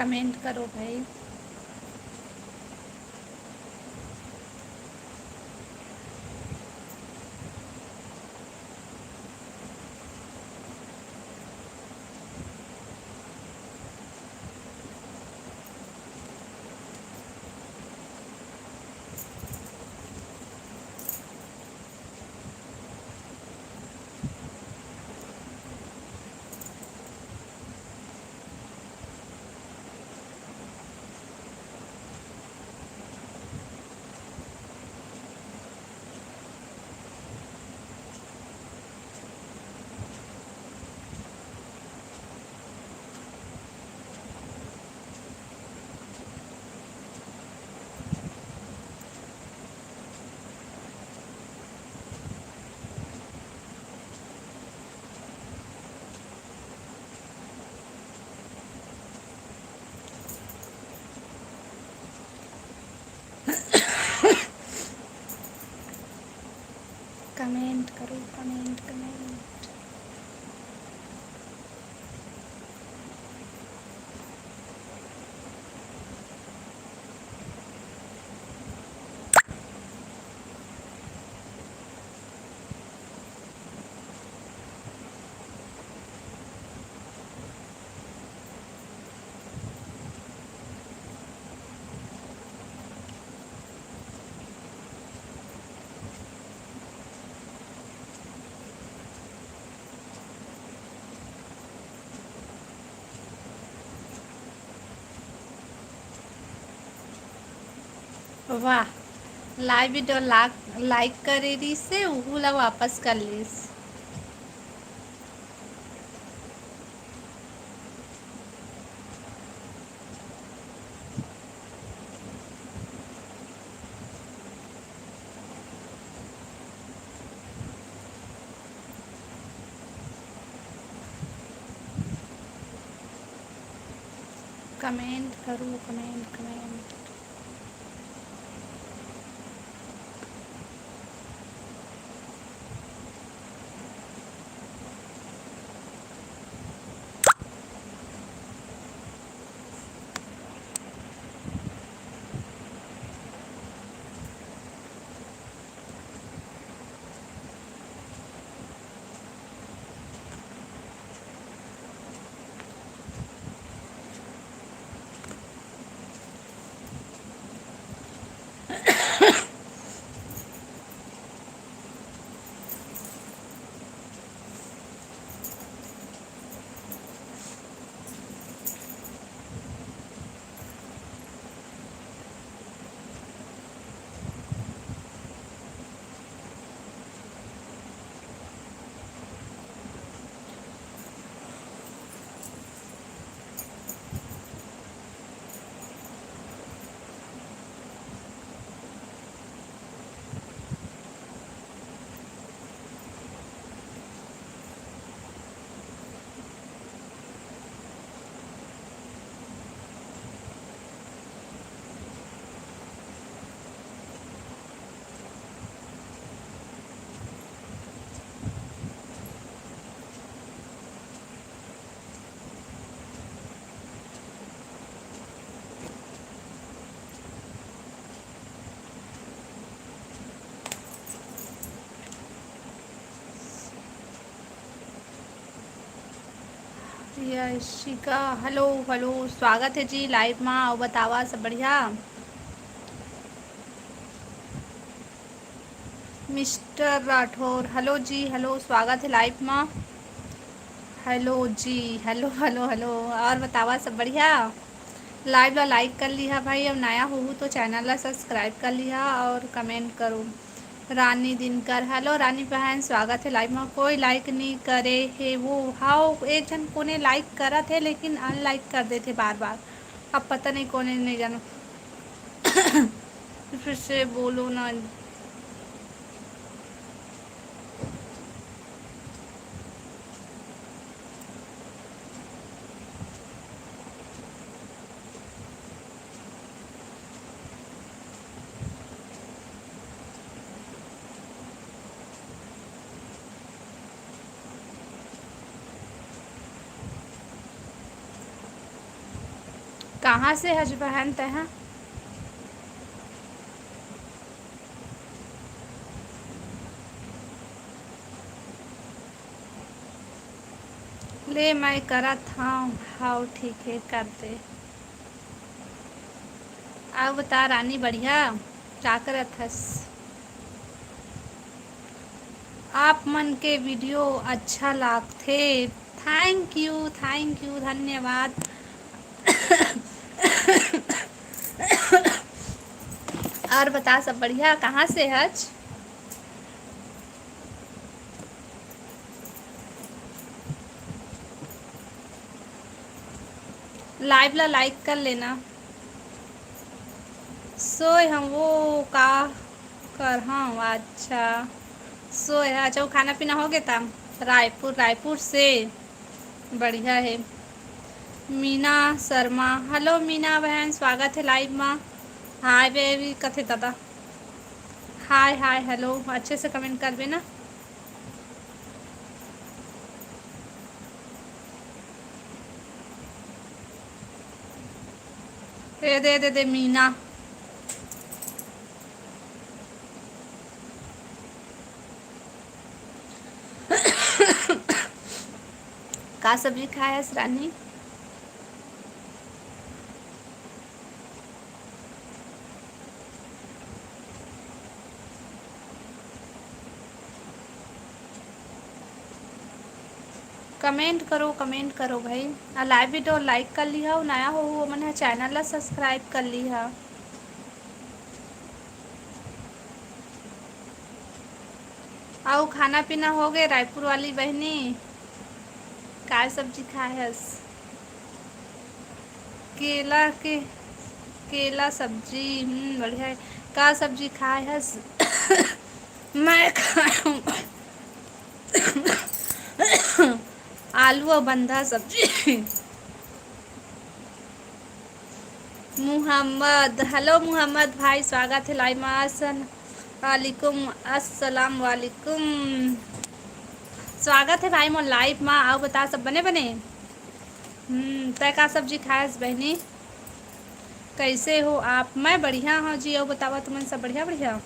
Comment करो भाई। Comment करो, कमेंट कमेंट। वाह, लाइव वीडियो लाइक करे रही से उला वापस कर लीस। कमेंट करो, comment comment. Yashika, hello hello, स्वागत है जी लाइव में। और बतावा सब बढ़िया। मिस्टर राठौर, हेलो जी, हेलो, स्वागत है लाइव में। हेलो जी, हेलो हेलो हेलो। और बतावा सब बढ़िया। लाइव ला लाइक कर लिया भाई, अब नया हो तो चैनल ला सब्सक्राइब कर लिया और कमेंट करो। रानी दिनकर, हेलो रानी बहन, स्वागत है लाइव में। कोई लाइक नहीं करे है वो। हाउ एक जन कोने लाइक करा थे लेकिन अनलाइक कर देते बार बार। अब पता नहीं कोने, नहीं जानो। फिर से बोलो ना। कहाँ से हज बहन तह? ले मैं करत हूँ। हाउ ठीक है कर दे। अब बता रानी बढ़िया क्या करत हस? आप मन के वीडियो अच्छा लागथे। थैंक यू धन्यवाद। और बता सब बढ़िया कहाँ से हज? लाइव ला लाइक कर लेना। सोए हम वो का कर हाँ अच्छा। सोए अच्छा वो खाना पीना हो गया था? रायपुर से। बढ़िया है। मीना शर्मा हेलो मीना बहन स्वागत है लाइव में। हाय बेबी कथे दादा। हाय हाय हेलो अच्छे से कमेंट करबे ना। दे मीना। का सब्जी खाया है रानी? कमेंट करो भाई। लाइव वीडियो लाइक कर लिया नया हो मैंने चैनल ला सब्सक्राइब कर लिया। आओ खाना पीना हो गए रायपुर वाली बहनी? काय सब्जी खाए हस? केला के केला सब्जी बढ़िया है। का सब्जी खाए हस? मैं खाऊं आलू और बंधा सब्जी। मुहम्मद हेलो मुहम्मद भाई स्वागत है लाइव में। वालेकुम अस्सलाम वालेकुम। स्वागत है भाई मोर लाइव में। आओ बता सब बने बने। तय का सब्जी खाएस बहनी? कैसे हो आप? मैं बढ़िया हूँ जी। आओ बतावा तुमन सब बढ़िया बढ़िया।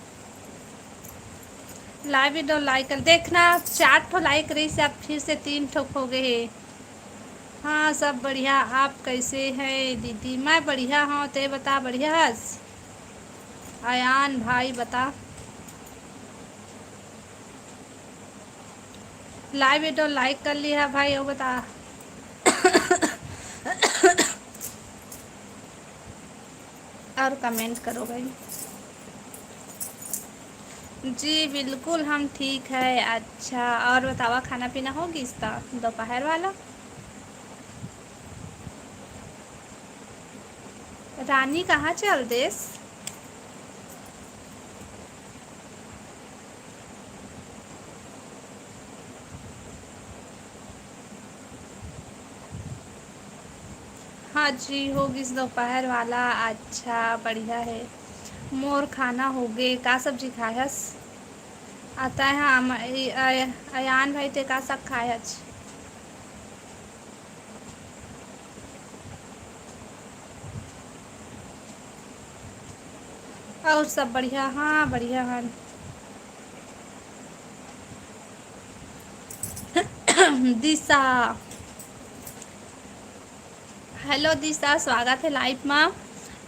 लाइव वीडियो लाइक कर देखना। 4 ठो लाइक रही से आप फिर से 3 ठो हो गए। हाँ सब बढ़िया। आप कैसे हैं दीदी? मैं बढ़िया हूँ ते बता बढ़िया हस? अयान भाई बता। लाइव वीडियो लाइक कर लिया भाई वो बता। और कमेंट करो भाई। जी बिल्कुल हम ठीक है। अच्छा और बतावा खाना पीना होगी इसका दोपहर वाला? रानी कहाँ चल देस? हाँ जी होगी इस दोपहर वाला। अच्छा बढ़िया है। मोर खाना हो गए का सब्जी खायस? आता है हम अयान भाई ते का सब खायच? और सब बढ़िया हाँ बढ़िया हाँ। दिशा हेलो दिशा स्वागत है लाइव में।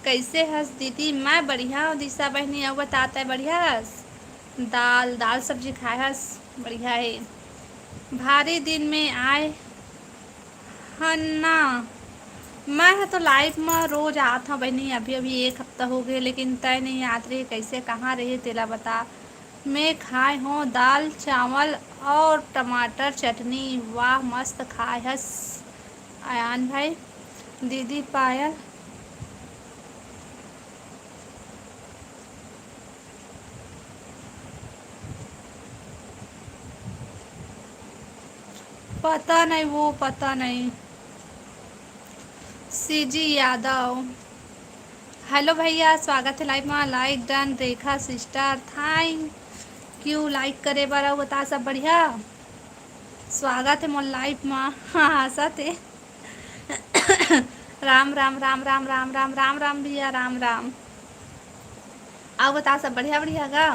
कैसे हंस दीदी? मैं बढ़िया हूँ दिशा बहनी। अब बताता है बढ़िया हंस? दाल दाल सब्जी खाए हंस? बढ़िया है। भारी दिन में आए हन्ना। मैं तो लाइव में रोज आता हूँ बहनी। अभी अभी 1 हफ्ता हो गए लेकिन तय नहीं याद रही कैसे कहाँ रही तेला बता। मैं खाए हूँ दाल चावल और टमाटर चटनी। वाह मस्त खाए हंस अयान भाई। दीदी पायल पता नहीं वो पता नहीं। सीजी यादव हेलो भैया स्वागत है लाइव में। लाइक डन रेखा सिस्टर थैंक यू लाइक करे बार बता सब बढ़िया। स्वागत है मोर लाइव में। हाँ हंसत है। राम राम राम राम राम राम राम राम भैया, राम राम। आओ बता, सब बढ़िया बढ़िया गा।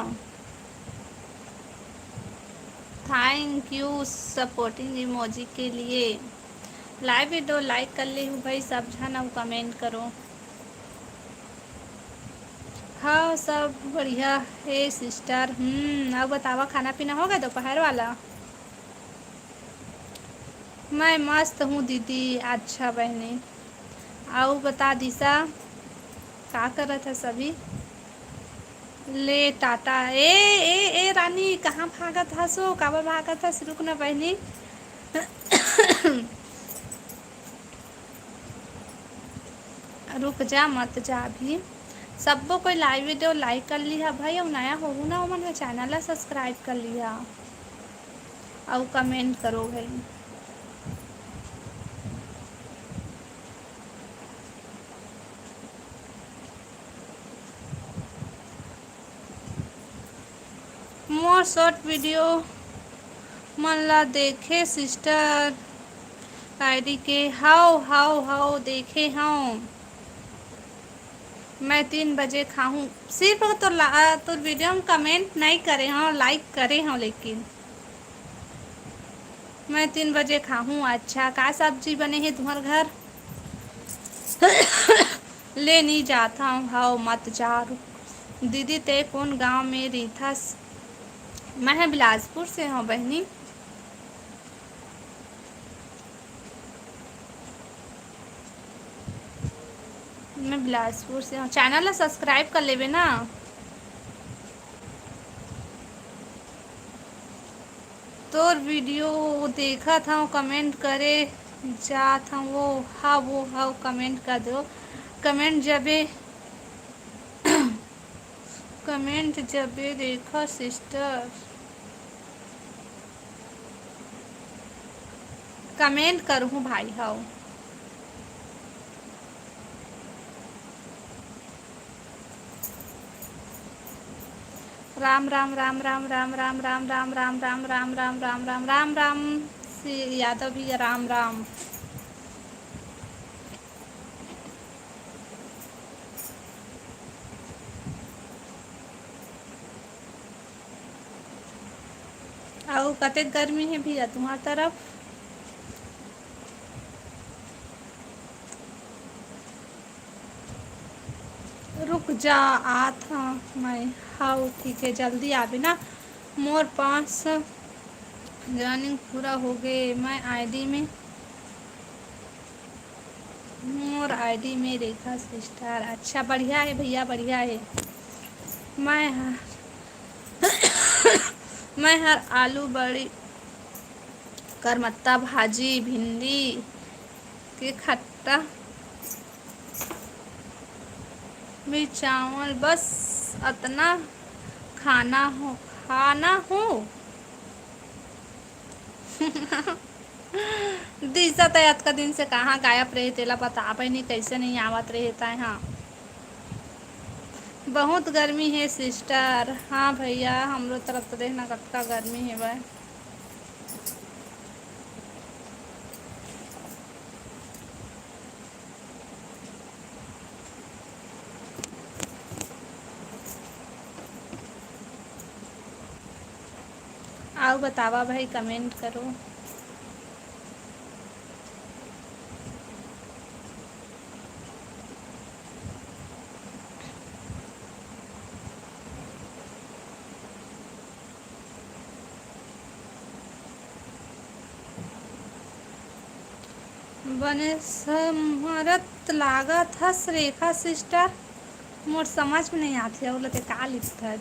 थैंक यू सपोर्टिंग इमोजी के लिए। लाइव वीडियो लाइक कर ली हूँ भाई, सब जन अब कमेंट करो। हाँ सब बढ़िया है सिस्टर। अब बतावा, खाना पीना हो गया दोपहर वाला? मैं मस्त हूँ दीदी। अच्छा बहनी। आओ बता दिशा, क्या कर रहा था सभी? ले टाटा। ए रानी, कहाँ भागा था? सो काबर भागा था? रुक ना बहनी। रुक जा, मत जा अभी। सबको कोई लाइव वीडियो लाइक कर लिया भाई, और नया हो ना वो मन चैनल सब्सक्राइब कर लिया और कमेंट करो भाई। मोर शॉर्ट वीडियो मन ला देखे सिस्टर आईडी के। हाउ हाउ हाउ देखे हाँ। मैं 3 बजे खाऊं सिर्फ तो वीडियो में कमेंट नहीं करे हाँ, लाइक करे हाँ, लेकिन मैं 3 बजे खाऊं। अच्छा, का सब्जी बने है तुम्हारे घर? ले नहीं जाता हूँ। हाउ मत जा। दीदी ते कौन गांव में रही था? मैं बिलासपुर से हूँ बहनी। मैं बिलासपुर से हूँ। चैनल सब्सक्राइब कर लेवे ना। तो वीडियो देखा था, कमेंट करे जा था वो। हाँ वो हाँ, कमेंट कर दो। कमेंट जबे कमेंट जबे देखा सिस्टर। कमेंट करूँ भाई। हाँ राम राम राम राम राम राम राम राम राम राम राम राम राम राम राम राम श्री यादव भैया, राम राम। आओ, कते गर्मी है भैया तुम्हारी तरफ? रुक जा, आ था मैं। हाँ ठीक है, जल्दी आवे ना। मोर 5 रनिंग पूरा हो गए। मैं आईडी में मोर आईडी में रेखा सिस्टर। अच्छा बढ़िया है भैया, बढ़िया है। मैं मैं हर आलू बड़ी करमत्ता भाजी भिंडी के खट्टा में चावल, बस अतना खाना हो। दिशा तो याद का दिन से कहाँ गायब रहे, तेला बता पाई नहीं कैसे नहीं आवत रहता है। हाँ बहुत गर्मी है सिस्टर। हाँ भैया, हमरो तरफ तो देखना कतना गर्मी है भाई। आओ बतावा भाई, कमेंट करो। बने समरत लागत हस रेखा सिस्टर। मोर समझ में नहीं आती है बोलते का लिखत है।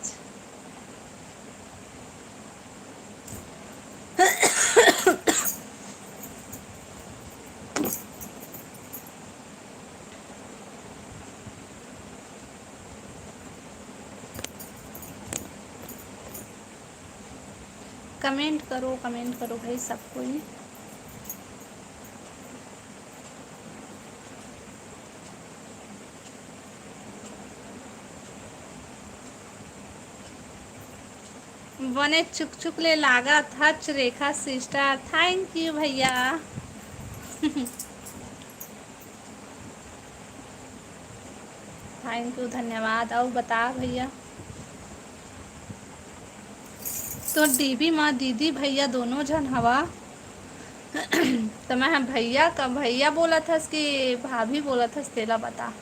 कमेंट करो भाई सबको ही। बने चुक चुक ले लागा था रेखा सिस्टर। थैंक यू भैया। थैंक यू, धन्यवाद। और बता भैया, तो डीबी माँ दीदी भैया दोनों जन हवा। तो मैं भैया का भैया बोला था कि भाभी बोला था, तेला बता।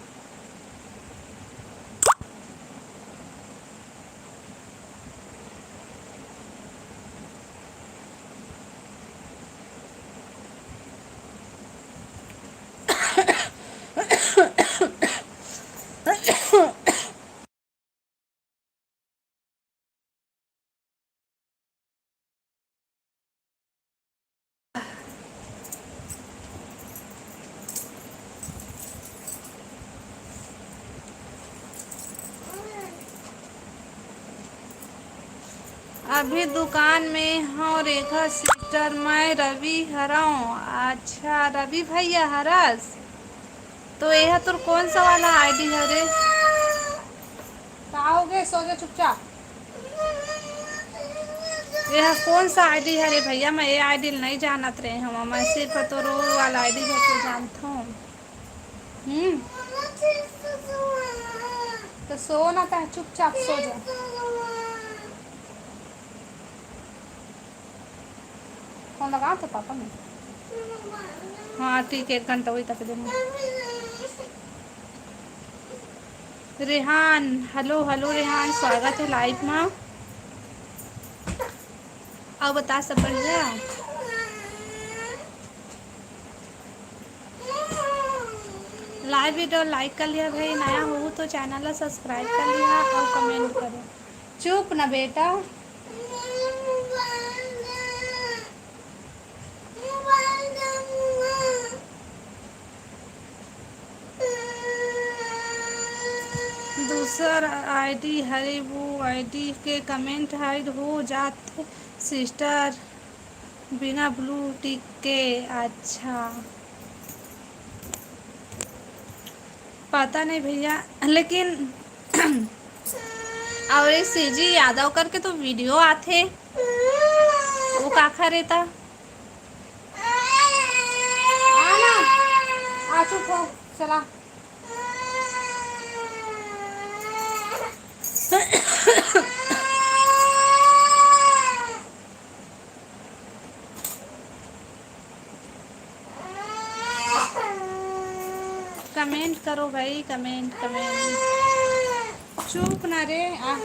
अभी दुकान में हूँ रेखा सिस्टर, मैं रवि हराऊँ। अच्छा रवि भैया हरस, तो यह तो कौन सा वाला आईडी है रे? आओगे सो जा चुपचाप। यह कौन सा आईडी है रे भैया? मैं ये आईडी नहीं जानत रहे हम, मैं सिर्फ तो रो वाला आईडी को जानता हूँ। तो सो ना था, चुपचाप सो जा। फोन लगा तो पापा ने। हाँ ठीक है, 1 घंटा वही तक देना। रेहान, हेलो हेलो रेहान, स्वागत है लाइव में। अब बता सब बढ़िया। लाइव वीडियो लाइक कर लिया भाई, नया हो तो चैनल सब्सक्राइब कर लिया और कमेंट करो। चुप ना बेटा। दूसर आईडी हरे, वो आईडी के कमेंट हाइड हो जाते सिस्टर, बिना ब्लू टिक के। अच्छा पता नहीं भैया, लेकिन और ये सीजी यादव करके तो वीडियो आते, वो काखा रहता। आ चुप हो, चला। कमेंट करो भाई, कमेंट कमेंट। चुप ना रे आ।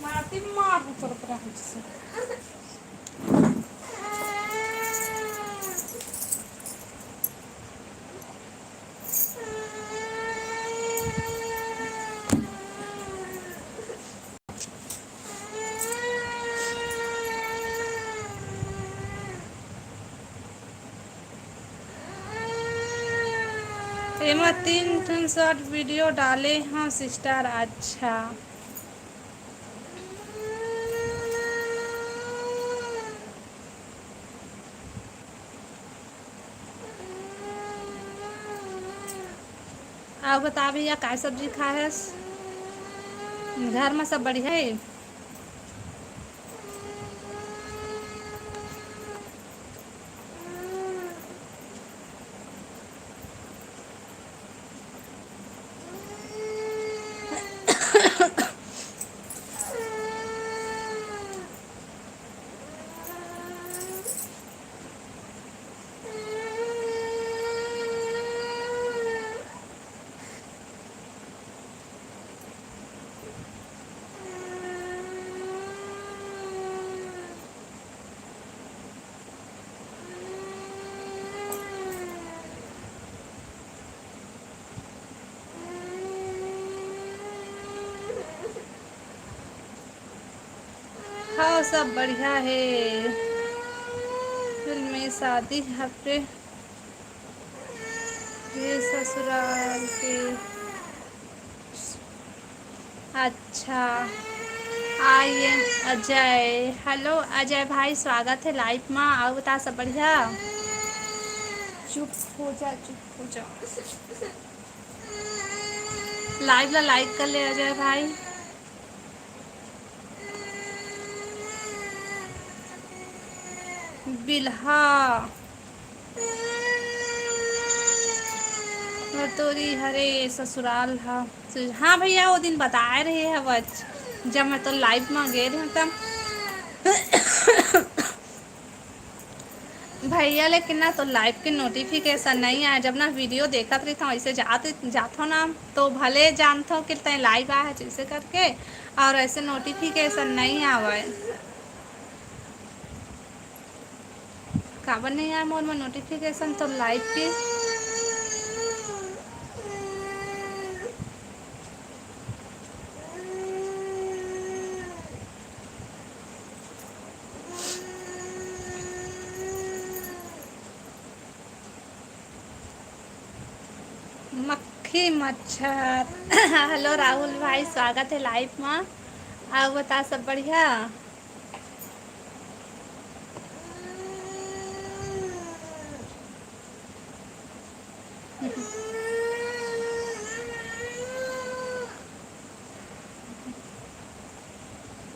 मारती मार ऊपर ऊपर से। एमा 3 शॉर्ट वीडियो डाले हाँ सिस्टर। अच्छा आप बता भैया, काय सब्जी खाए है? घर में सब बढ़िया है? हाँ सब बढ़िया है। फिल्म में शादी हफ्ते ये ससुराल के। अच्छा I am Ajay. Hello Ajay भाई, स्वागत है लाइव में। आओ बता सब बढ़िया। चुप हो जा, चुप हो जा। लाइव ला लाइक कर ले अजय भाई। बिल्हा तोरी हरे ससुराल हा। हाँ भैया वो दिन बताए रहे हैं बच, जब मैं तो लाइव में गए रहे तब भैया, लेकिन ना तो लाइव के नोटिफिकेशन नहीं आया। जब ना वीडियो देखत रही था वैसे जात हो ना, तो भले जानते हो कि तय लाइव आया है जैसे करके, और ऐसे नोटिफिकेशन नहीं आवे। काबर नहीं आया मोर में नोटिफिकेशन तो लाइव की। मक्खी मच्छर हेलो राहुल भाई, स्वागत है लाइव में। आप बता, सब बढ़िया?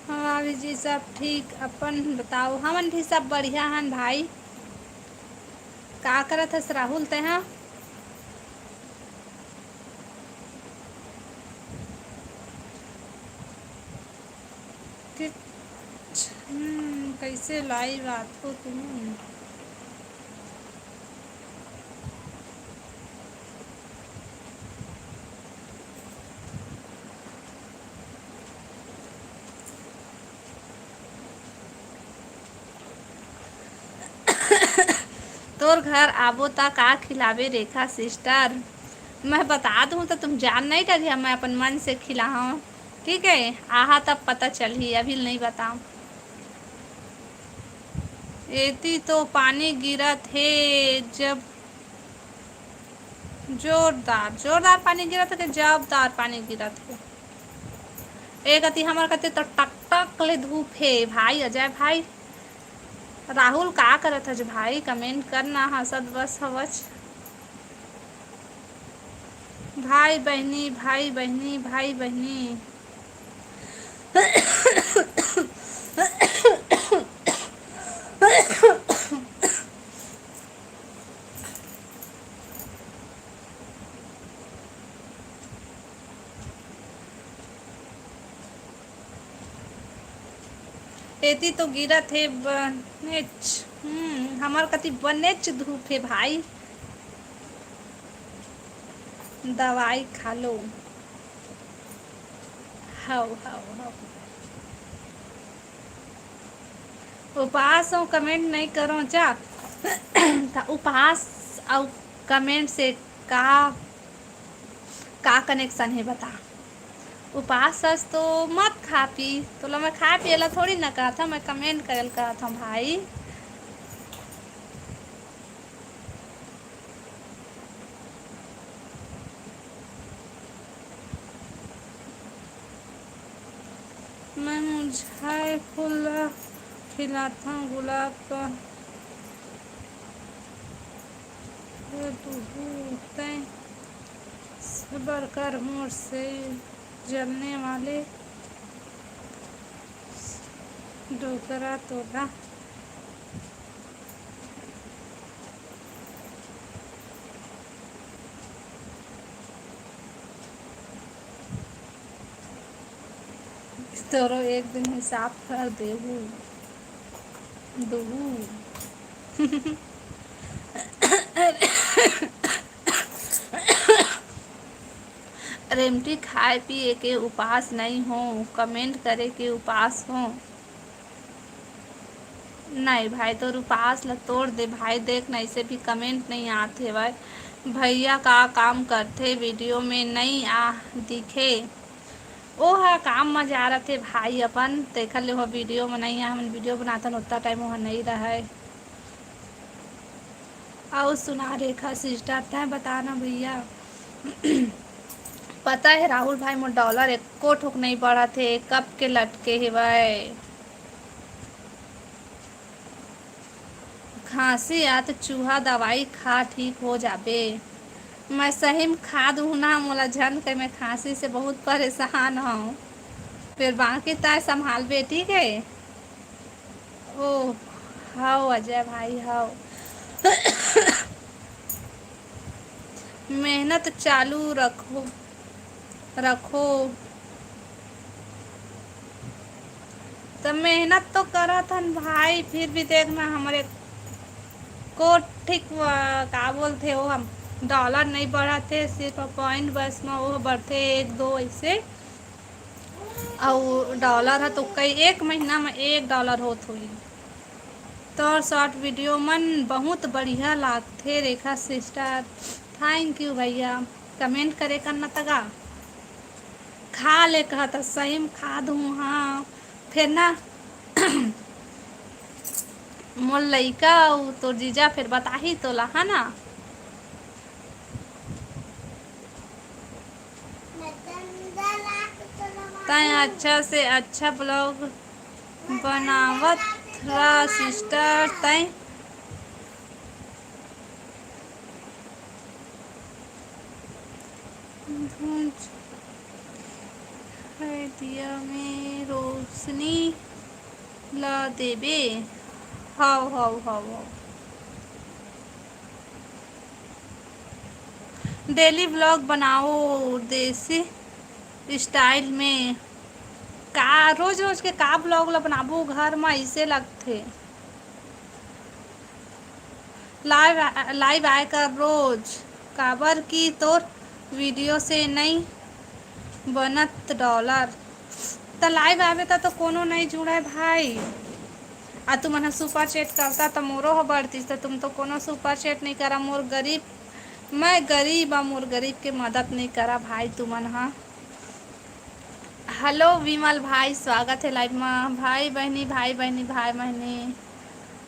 हाँ जी, सब ठीक। अपन बताओ? हमन भी सब बढ़िया हन भाई। का करत हस राहुल तेहा? कि कैसे लाइव आत हो तुम? तोर घर आबो ता का खिलावे रेखा सिस्टर? मैं बता दूं तो तुम जान नहीं करिए, मैं अपन मन से खिलाऊं। ठीक है, आहा तब पता चल ही, अभी नहीं बताऊं। एती तो पानी गिरत है, जब जोरदार जोरदार पानी गिरत है कि जबदार पानी गिरत है। एक अति हमार कते तो टक टक ले धूप है भाई। अजय भाई, राहुल का करत है भाई? कमेंट करना, हंसत बस हवच। भाई बहनी भाई बहनी भाई बहनी। एती तो गिरत है बनेच। हमार कति बनेच धूप है भाई। दवाई खा लो। हाउ हाउ हाउ। उपवास और कमेंट नहीं करो जा तो उपवास और कमेंट से का का कनेक्शन है बता? उपवास सच तो मत खा पी, तो लो मैं खा पियला थोड़ी ना कहा था, मैं कमेंट करल कहा था भाई। मैं मुझे फूल खिलाता हूँ गुलाब का, तय सबर कर मोर से जलने वाले डोकरा तोड़ा। तोरो एक दिन हिसाब कर देहू दूहू। रेमटी खाए पिए के उपास नहीं हो, कमेंट करे के उपास हो। नहीं भाई, तो उपास ला तोड़ दे भाई। देख नहीं से भी कमेंट नहीं आते भाई। भैया का काम करते वीडियो में नहीं आ दिखे। ओ हा काम में जा रहे थे भाई अपन, देखल ले हो वीडियो में नहीं है। हम वीडियो बनाते उतना टाइम वहाँ नहीं रहा। और सुना रेखा सिस्टर, तय बताना भैया। पता है राहुल भाई, मोर डॉलर एको ठोक नहीं बढ़ा थे, कब के लटके है भाई। खांसी आ तो चूहा दवाई खा ठीक हो जाबे। मैं सही में खा दूँ ना, मोला झन के मैं खांसी से बहुत परेशान हूँ। फिर बाकी तय संभाल बे, ठीक है? ओ हाउ अजय भाई हाउ। मेहनत चालू रखो रखो। तो मेहनत तो करा था भाई, फिर भी देखना हमारे को ठीक का बोलते हो हम, डॉलर नहीं बढ़ाते, सिर्फ पॉइंट बस में वो बढ़ते एक दो ऐसे। और डॉलर है तो कई एक महीना में $1 होत हुई। तो शॉर्ट वीडियो मन बहुत बढ़िया लागथे रेखा सिस्टर। थैंक यू भैया। कमेंट करे करना तगा। खा ले कहा था, सही में खा दूँ हाँ। फिर ना मोर लइका तो जीजा फिर बता ही तो ला है ना। तय अच्छा से अच्छा ब्लॉग बनावत रहा सिस्टर तय। दिया में रोशनी ला देबे। हाउ हाउ हाउ हाउ। डेली व्लॉग बनाओ देसी स्टाइल में। का रोज रोज के का ब्लॉग ला बनाबू घर में ऐसे लगथे। लाइव लाइव आए कर रोज काबर की तोर वीडियो से नहीं बनत डॉलर। तो लाइव आवे तो कोनो नहीं जुड़ा है भाई। आ तुम मन सुपर चैट करता तो मोरो हो बढ़ती, तो तुम तो कोनो सुपर चैट नहीं करा। मोर गरीब, मैं गरीब आ, मोर गरीब के मदद नहीं करा भाई तुमन। हाँ हेलो विमल भाई, स्वागत है लाइव में। भाई बहनी भाई बहनी भाई बहनी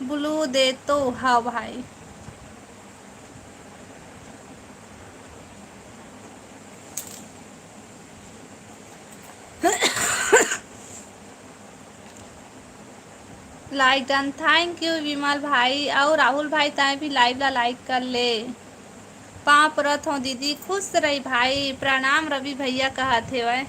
ब्लू दे तो हाँ भाई। लाइक डन, थैंक यू विमल भाई। और राहुल भाई ताए भी लाइव ला लाइक कर ले। पाँव परत हो दीदी, खुश रही भाई। प्रणाम रवि भैया कहा थे वह।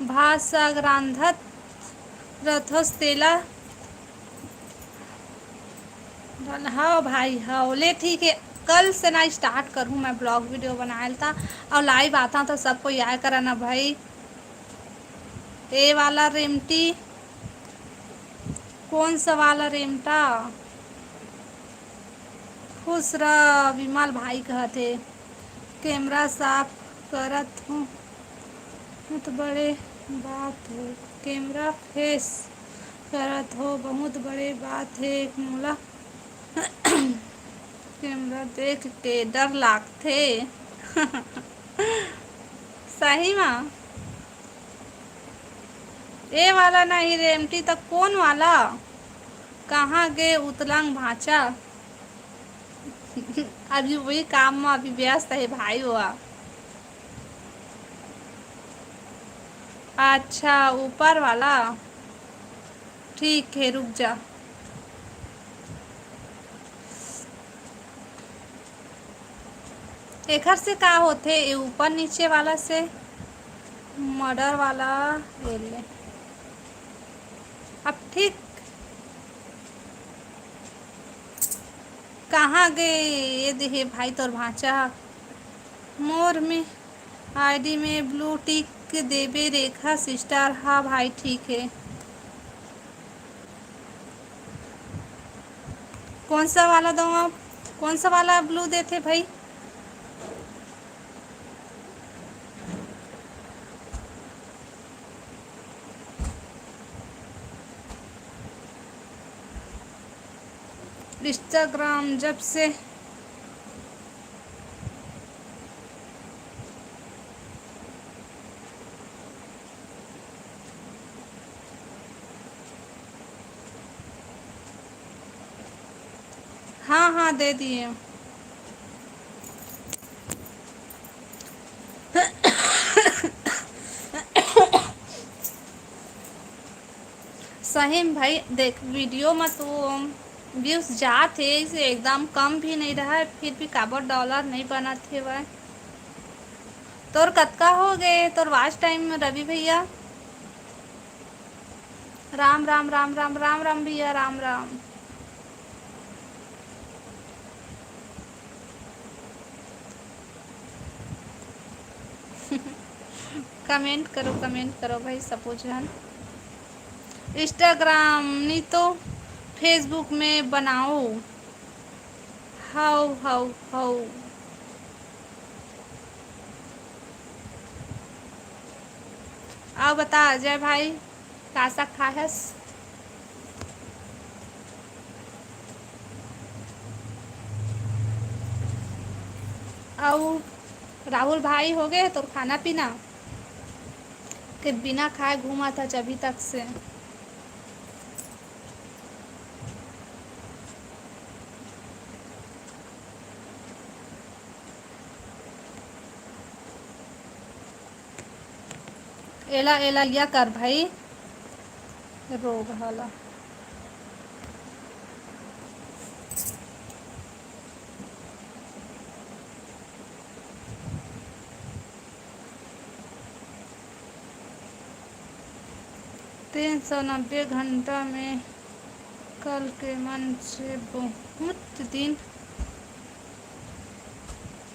भाषा रांधत रथोस तेला। हाँ भाई हाँ ले ठीक है। कल से ना स्टार्ट करूँ मैं ब्लॉग वीडियो बनाया था और लाइव आता तो सबको याद करा ना भाई। ए वाला रेमटी कौन सा वाला रेमटा। खुश रह विमल भाई कहते। कैमरा साफ करत हूँ बहुत बड़े बात है। कैमरा फेस करत हो बहुत बड़े बात है। एक मोला कैमरा देख के डर लागथे। सही में ए वाला नहीं रेमटी तक कौन वाला। कहाँ गे उतलंग भाचा। अभी वही काम में अभी व्यस्त है भाई हुआ। अच्छा ऊपर वाला ठीक है रुक जा। एकर से का होथे ये ऊपर नीचे वाला से मर्डर वाला ले ले। अब ठीक कहाँ गए ये देखे भाई तोर भांचा। मोर में आईडी में ब्लू टिक देबे रेखा सिस्टर। हाँ भाई ठीक है। कौन सा वाला दो आप, कौन सा वाला ब्लू देते भाई। इंस्टाग्राम जब से हाँ हाँ दे दिए। सही में भाई देख वीडियो में तो व्यूज जाते इसे एकदम कम भी नहीं रहा है, फिर भी काबर डॉलर नहीं बना थे वह। तोर कतका हो गए तोर वाच टाइम रवि भैया? राम राम राम राम राम राम भैया, राम राम। कमेंट करो भाई सबो जन। इंस्टाग्राम नहीं तो फेसबुक में बनाओ। हाउ हाउ हाउ। आओ बता अजय भाई, कासा खाहस? आओ राहुल भाई, हो गए तो खाना पीना? कि बिना खाए घूमा था अभी तक से? एला एला या कर भाई, रोग हाला। तीन सौ नब्बे घंटा में कल के मन से बहुत दिन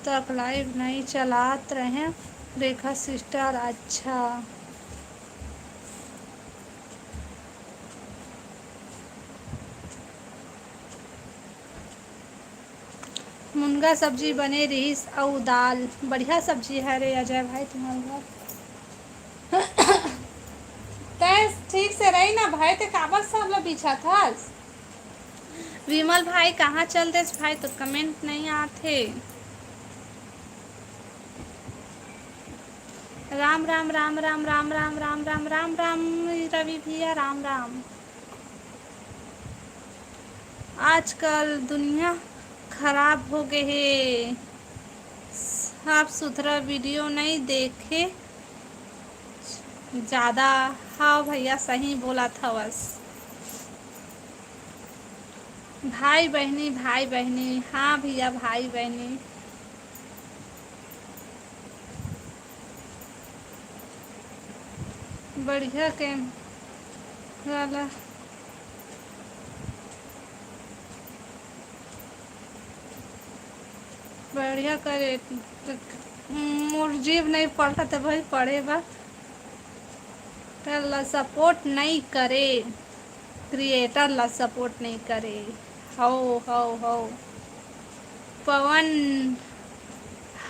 तक लाइव नहीं चलात रहे रेखा सिस्टर। अच्छा, मुनगा सब्जी बने रहीस और दाल। बढ़िया सब्जी है रे अजय भाई तुम्हारे घर। तै ठीक से रही ना भाई, ते काबर सब ला पीछा था। विमल भाई कहाँ चल देस भाई, तो कमेंट नहीं आते। राम राम राम राम राम राम राम राम राम राम रवि भैया, राम राम। आजकल दुनिया खराब हो गए है, साफ सुथरा वीडियो नहीं देखे ज़्यादा। हाँ भैया सही बोला था बस। भाई बहनी, हाँ भैया भाई बहनी। बढ़िया के वाला बढ़िया करे। मुर्जीब नहीं पढ़ा तो भाई पढ़ेगा, ला सपोर्ट नहीं करे, क्रिएटर ला सपोर्ट नहीं करे। हो हो पवन,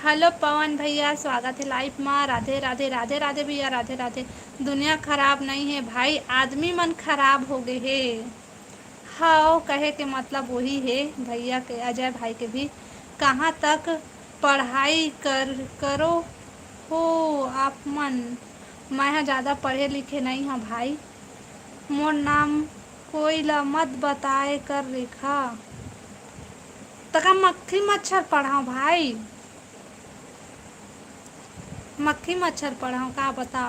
हेलो पवन भैया, स्वागत है लाइव में। राधे राधे राधे राधे भैया, राधे राधे। दुनिया खराब नहीं है भाई, आदमी मन खराब हो गए है। हाँ कहे के मतलब वही है भैया के, अजय भाई के भी। कहाँ तक पढ़ाई करो हो आप मन? मैं यहाँ ज़्यादा पढ़े लिखे नहीं हूँ भाई। मोर नाम कोई ला मत बताए कर रेखा। तका मक्खी मच्छर पढ़ाऊँ भाई? मक्खी मच्छर पढ़ाऊँ का बता।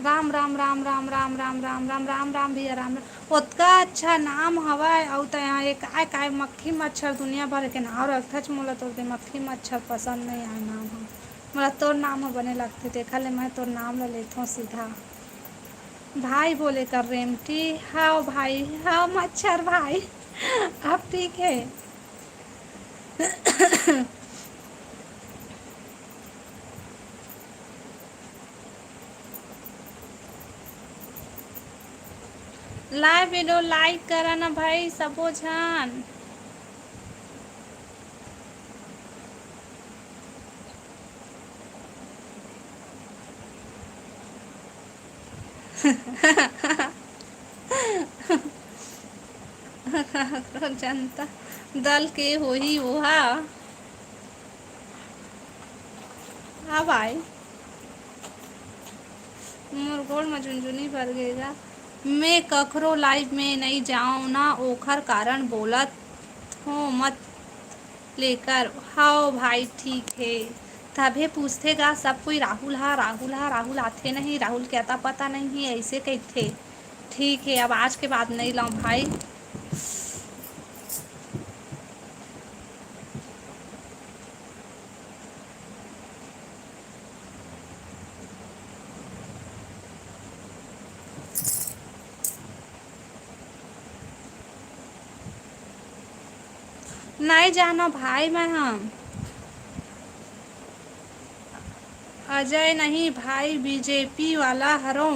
राम राम राम राम राम राम राम राम राम राम भैया, राम राम। ओतका अच्छा नाम हवाए और तो यहाँ एक काय काय मक्खी मच्छर दुनिया भर के नाम रखता। मोला तोर के मक्खी मच्छर पसंद नहीं आए नाम हम। मोला तोर नाम बने लगते, देखा ले मैं तोर नाम ला लेथो सीधा। भाई बोले कर रेमटी। हाँ भाई, हाँ मच्छर भाई। अब ठीक है। लाइव वीडियो लाइक करा ना भाई सबो झन। जनता दल के हो ही वो। हाँ भाई, मोर गोड़ में झुनझुनी भर गएगा। मैं कखरो लाइव में नहीं जाऊँ ना, ओखर कारण बोलत हो मत लेकर। हाँ भाई ठीक है, तभे पूछतेगा सब कोई राहुल हा राहुल हा, राहुल आते नहीं, राहुल के अता पता नहीं है ऐसे कहते। ठीक है अब आज के बाद नहीं लाऊं भाई। नहीं जानो भाई मैं हम। अजय नहीं भाई, बीजेपी वाला हरो।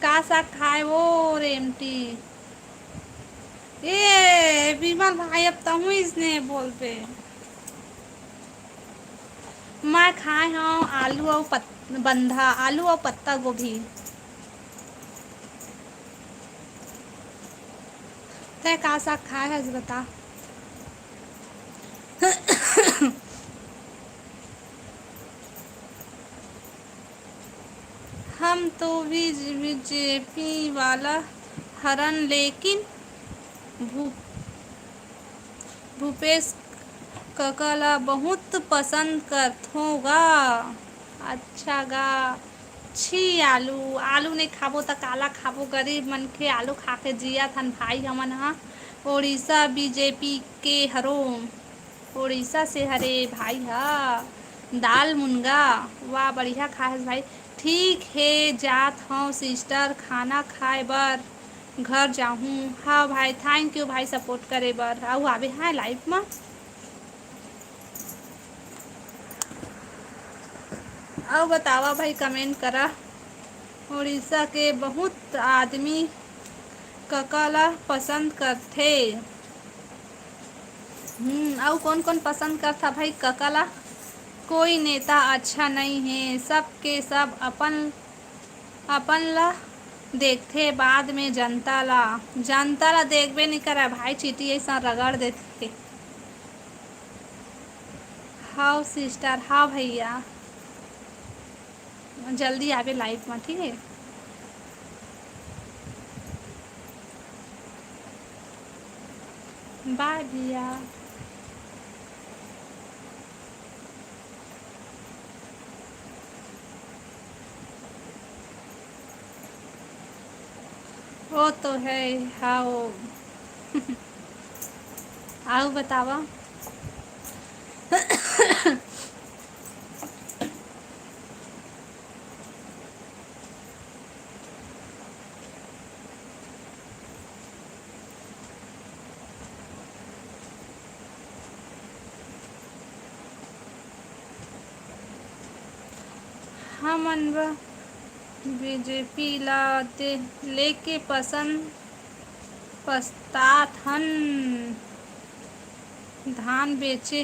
का साग खाए वो रेमटी। ये विमल भाई अब तहु इसने बोल पे। मैं खाए हूँ आलू और बंधा आलू और पत्ता गोभी। तय का साग खाए है बता। हम तो भी बीजेपी वाला हरन, लेकिन भू भूपेश ककला बहुत पसंद करथोगा। अच्छा गा। छी आलू आलू नहीं खाबो तो काला खाबो, गरीब मन के आलू खा के जिया थन भाई हमन हा। उड़ीसा बीजेपी के हरो। उड़ीसा से हरे भाई हा। दाल मुनगा। वाह बढ़िया खाए भाई। ठीक है जात हूँ सिस्टर खाना खाए बर घर जाहूँ। हाँ भाई थैंक यू भाई सपोर्ट करे बर। आऊ आवे हैं लाइफ में। अब बतावा भाई कमेंट करा। उड़ीसा के बहुत आदमी ककला पसंद करथे। और कौन कौन पसंद करता भाई ककला। कोई नेता अच्छा नहीं है, सब के सब अपन अपन ला देखते बाद में जनता ला देखबे नहीं करे भाई, चीटी ऐसा रगड़ देते। हाँ सिस्टर हाँ भैया, जल्दी आवे लाइफ में ठीक है। बाय भैया। वो तो है। हाँ वो आओ बतावा। हमन बीजेपी ला लेके पछतात हन। धान बेचे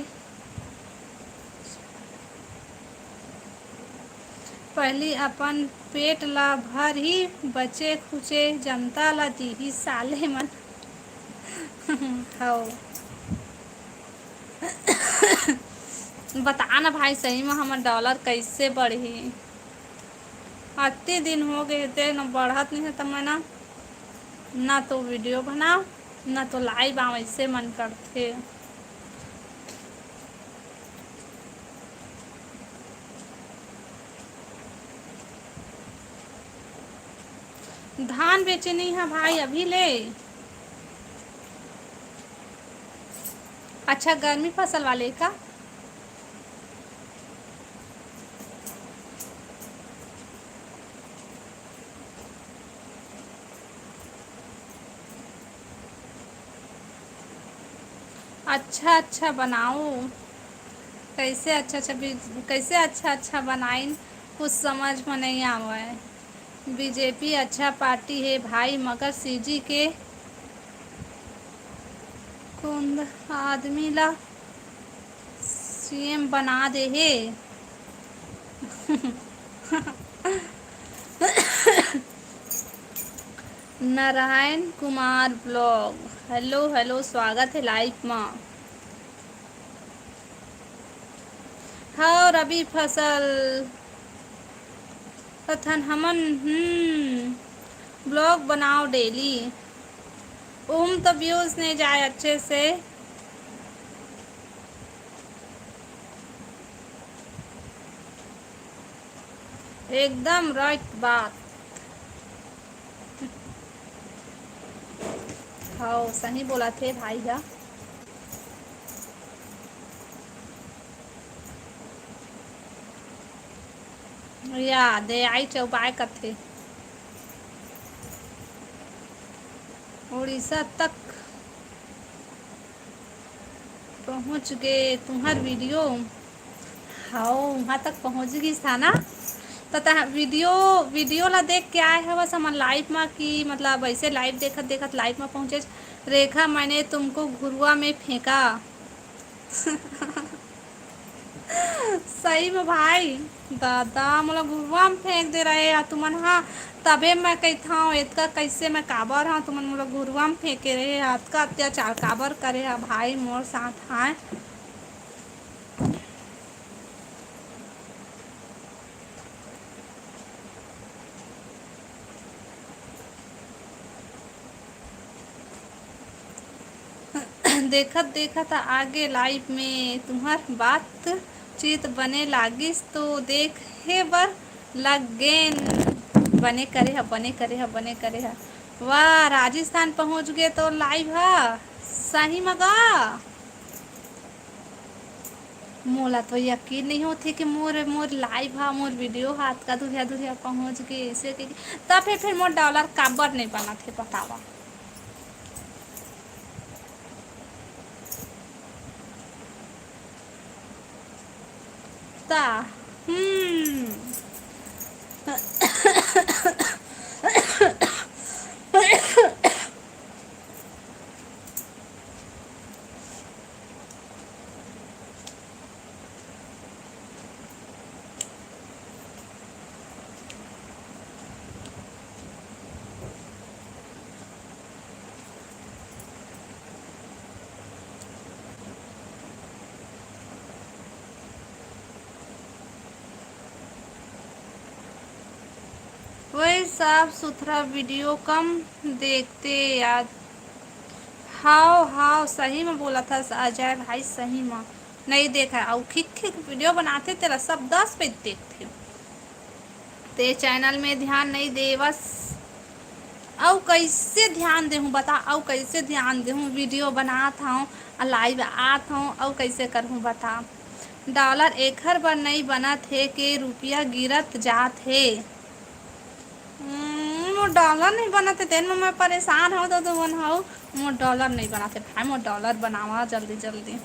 पहली अपन पेट ला भर ही, बचे खुचे जनता ला दीही साले मन। हो बता ना भाई सही में हमार डॉलर कैसे बढ़ी। अति दिन हो गए थे न बढ़त नहीं है तो मैं ना तो वीडियो बनाओ ना तो लाइव आऊँ, ऐसे मन करते। धान बेचे नहीं है भाई अभी ले। अच्छा गर्मी फसल वाले का। अच्छा अच्छा बनाओ। कैसे अच्छा अच्छा कैसे अच्छा अच्छा बनाइन, कुछ समझ में नहीं आवे। बीजेपी अच्छा पार्टी है भाई, मगर सीजी के कुंद आदमी ला सीएम बना दे है। Narayan Kumar blog. Hello hello स्वागत है लाइव में। हाँ रबी फसल कथन हमन ब्लॉग बनाओ डेली। तो व्यूज नहीं जाए अच्छे से। एकदम राइट बात। हाँ सही बोला थे भाई जा। या दे आई चौपाए कथे। उड़ीसा तक पहुँच गए तुम्हार वीडियो। हाँ वहाँ तक पहुँच गई था ना। तो वीडियो वीडियो ला देख के आए है बस हम लाइव में कि मतलब ऐसे लाइव देखत देखत लाइव में पहुँचे। रेखा मैंने तुमको घुरुआ में फेंका। सही में भाई। दादा मतलब घुरुआ में फेंक दे रहे हैं तुमन। हाँ तबे मैं कहता हूँ इतका कैसे मैं काबर हाँ तुमन मतलब घुरुआ में फेंके रहे हाथ का अत्याचार काबर करे है भाई मोर साथ हाँ। देखत देखत आगे लाइफ में तुम्हार बात चीत बने लागिस तो देखे बर लग गेन। बने करे है बने करे है बने करे है। वाह राजस्थान पहुंच गए तो लाइव है। सही मगा। मोला तो यकीन नहीं होती कि मोर मोर लाइव हा मोर वीडियो हाथ का दुधिया दुधिया पहुंच गए ऐसे कि तब फिर मोर डॉलर काबर नहीं बना थे बतावा। ता हम्म। वही साफ सुथरा वीडियो कम देखते याद। हाओ हाओ सही में बोला था अजय भाई सही में। नहीं देखा और खिक खिक वीडियो बनाते तेरा सब 10 पे देखते। ते चैनल में ध्यान नहीं दे बस। और कैसे ध्यान दे हूँ बता और कैसे ध्यान दे हूँ वीडियो बनात हूँ लाइव आत हूँ और कैसे कर हूँ बता। डॉलर एक हर बार नहीं बना थे कि रुपया गिरत जात है। मोर डॉलर नहीं बनाते तेन में मैं परेशान हूँ तो तुमन हूँ। मोर डॉलर नहीं बनाते भाई मोर डॉलर बनावा जल्दी जल्दी।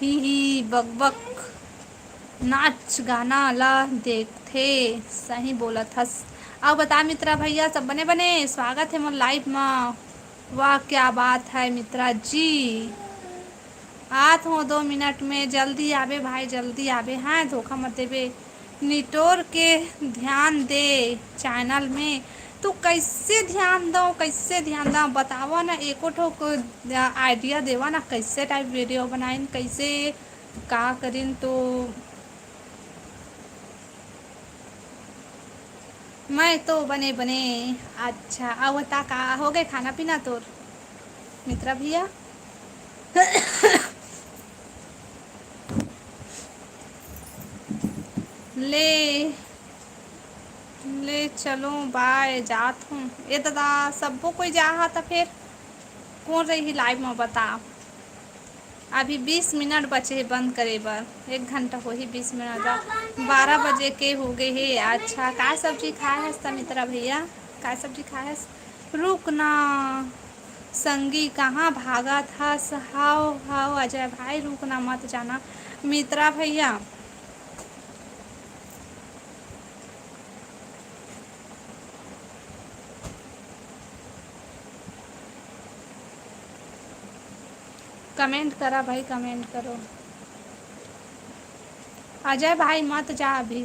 ही बक बक। नाच गाना ला देखते। सही बोला थस। अब बता मित्रा भैया सब बने बने स्वागत है मोर लाइव में। वाह क्या बात है मित्रा जी। आत हो 2 मिनट में जल्दी आवे भाई जल्दी आवे हाँ धोखा मत देवे। निटोर के ध्यान दे चैनल में। तो कैसे ध्यान दो बतावा ना एको ठोक आइडिया देवा ना कैसे टाइप वीडियो बनाइन कैसे का करीन तो। मैं तो बने बने। अच्छा अब बता का हो गए खाना पीना तोर मित्रा भैया। ले ले चलो बाय जात हूँ ये दादा सबको कोई जा रहा था फिर कौन रही लाइव में बता। अभी 20 मिनट बचे है बंद करे बर 1 घंटा हो ही 20 मिनट बा 12 बजे के हो गए है। अच्छा का सब्जी खाए है मित्रा भैया का सब्जी खाए है। रुक ना संगी कहाँ भागा था। हाओ हाओ अजय भाई रुकना मत जाना मित्रा भैया। कमेंट करा भाई कमेंट करो। अजय भाई मत जा अभी।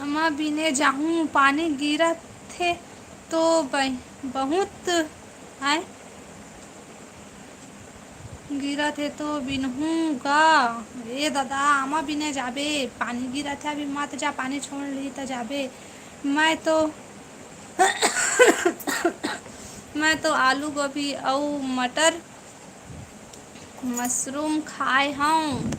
अम्मा बीने जाऊँ पानी गिरा थे तो बहुत है गिरा थे तो बिनहूँगा। ए दादा आमा बिने जाबे पानी गिरा थे अभी मत जा पानी छोड़ ली तो जाबे। मैं तो मैं तो आलू गोभी और मटर मशरूम खाए हूँ।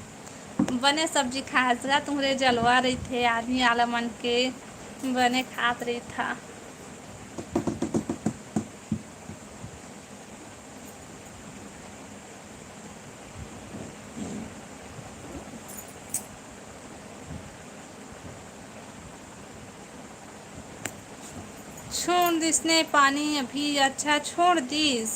बने सब्जी खाए था तुम्हारे जलवा रही थे आदमी आला मन के बने खात रही था। छोड़ दिस ने पानी अभी। अच्छा छोड़ दिस।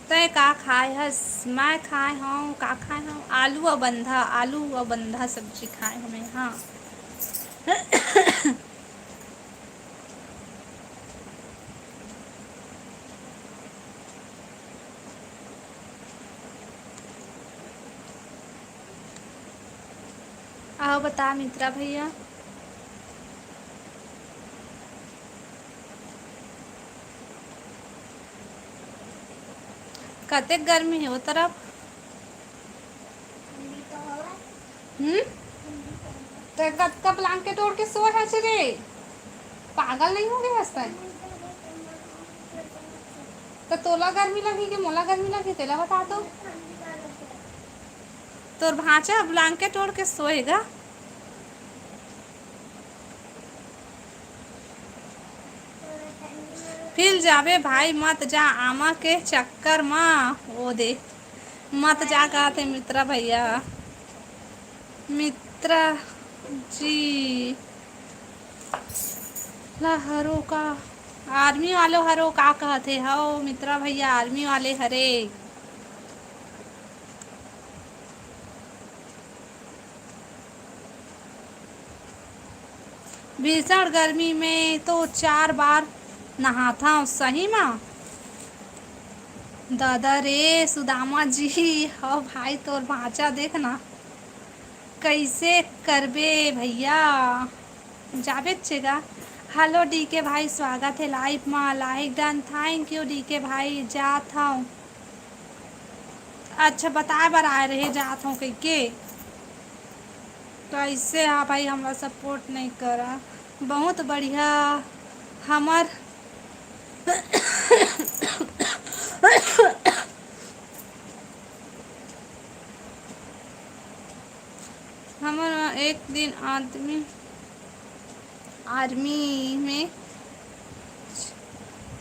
तय का खाए हस? मैं खाए हूँ का खाए हूँ, आलू और बंधा, आलू और बंधा सब्जी खाए हमें। हाँ आओ बता मित्रा भैया। कतेक गर्मी है वो तरफ? हम्म। तो कब ब्लैंकेट ओढ़ के सो है रे? पागल नहीं हो गए हंसता है? तो तोला गर्मी लगी कि मोला गर्मी लगी तेला बता दो। तोर भांचा ब्लैंकेट ओढ़ के सोएगा। फिर जाबे भाई मत जा आमा के चक्कर माँ वो दे। मत जा कहा थे मित्रा भैया। मित्रा जी ला हरो का आर्मी वालों हरो का कहते हो मित्रा भैया? आर्मी वाले हरे। भीषण गर्मी में तो 4 बार नहाता हूँ सही माँ। दादा रे सुदामा जी हो भाई तोर भांचा देखना कैसे करबे भैया। जावे छेगा। हेलो डीके भाई स्वागत है लाइव में। Like done thank you DK भाई। जात हूँ। अच्छा बताए बार आए रहे जात हूँ कह के। कैसे हाँ भाई हमरा सपोर्ट नहीं करा। बहुत बढ़िया। हमर हमर एक दिन आर्मी में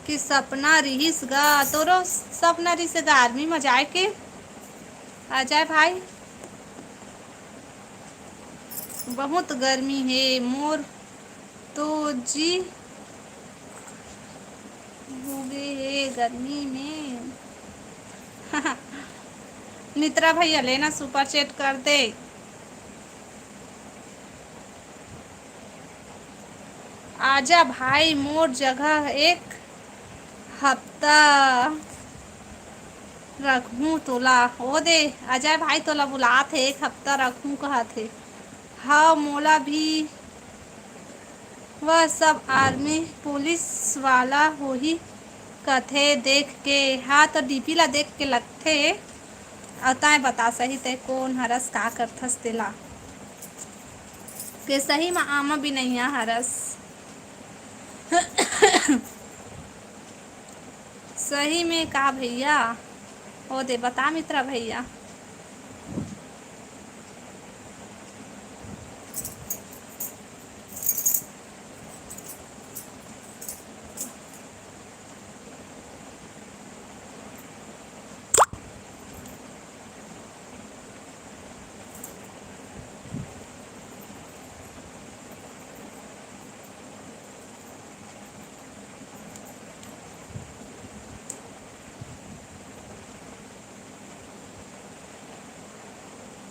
कि सपना रहीस गा। तोरो सपना रहीस गा आर्मी में जाए के? आ जाए भाई। बहुत गर्मी है मोर तो जी हो गए है गर्मी में। मित्रा भैया लेना सुपर चैट कर दे। आजा भाई मोर जगह एक हफ्ता रखूँ तोला ओ दे। अजय भाई तोला बुलात है 1 हफ्ता रखूँ कहा थे। हाँ मोला भी वह सब आर्मी पुलिस वाला हो ही कथे देख के। हाँ तो डीपी ला देख के लगथे। और तय बता सही ते कौन हरस का करथस तेला के सही में आमा भी नहीं है हरस। सही में का भैया ओ दे बता मित्रा भैया।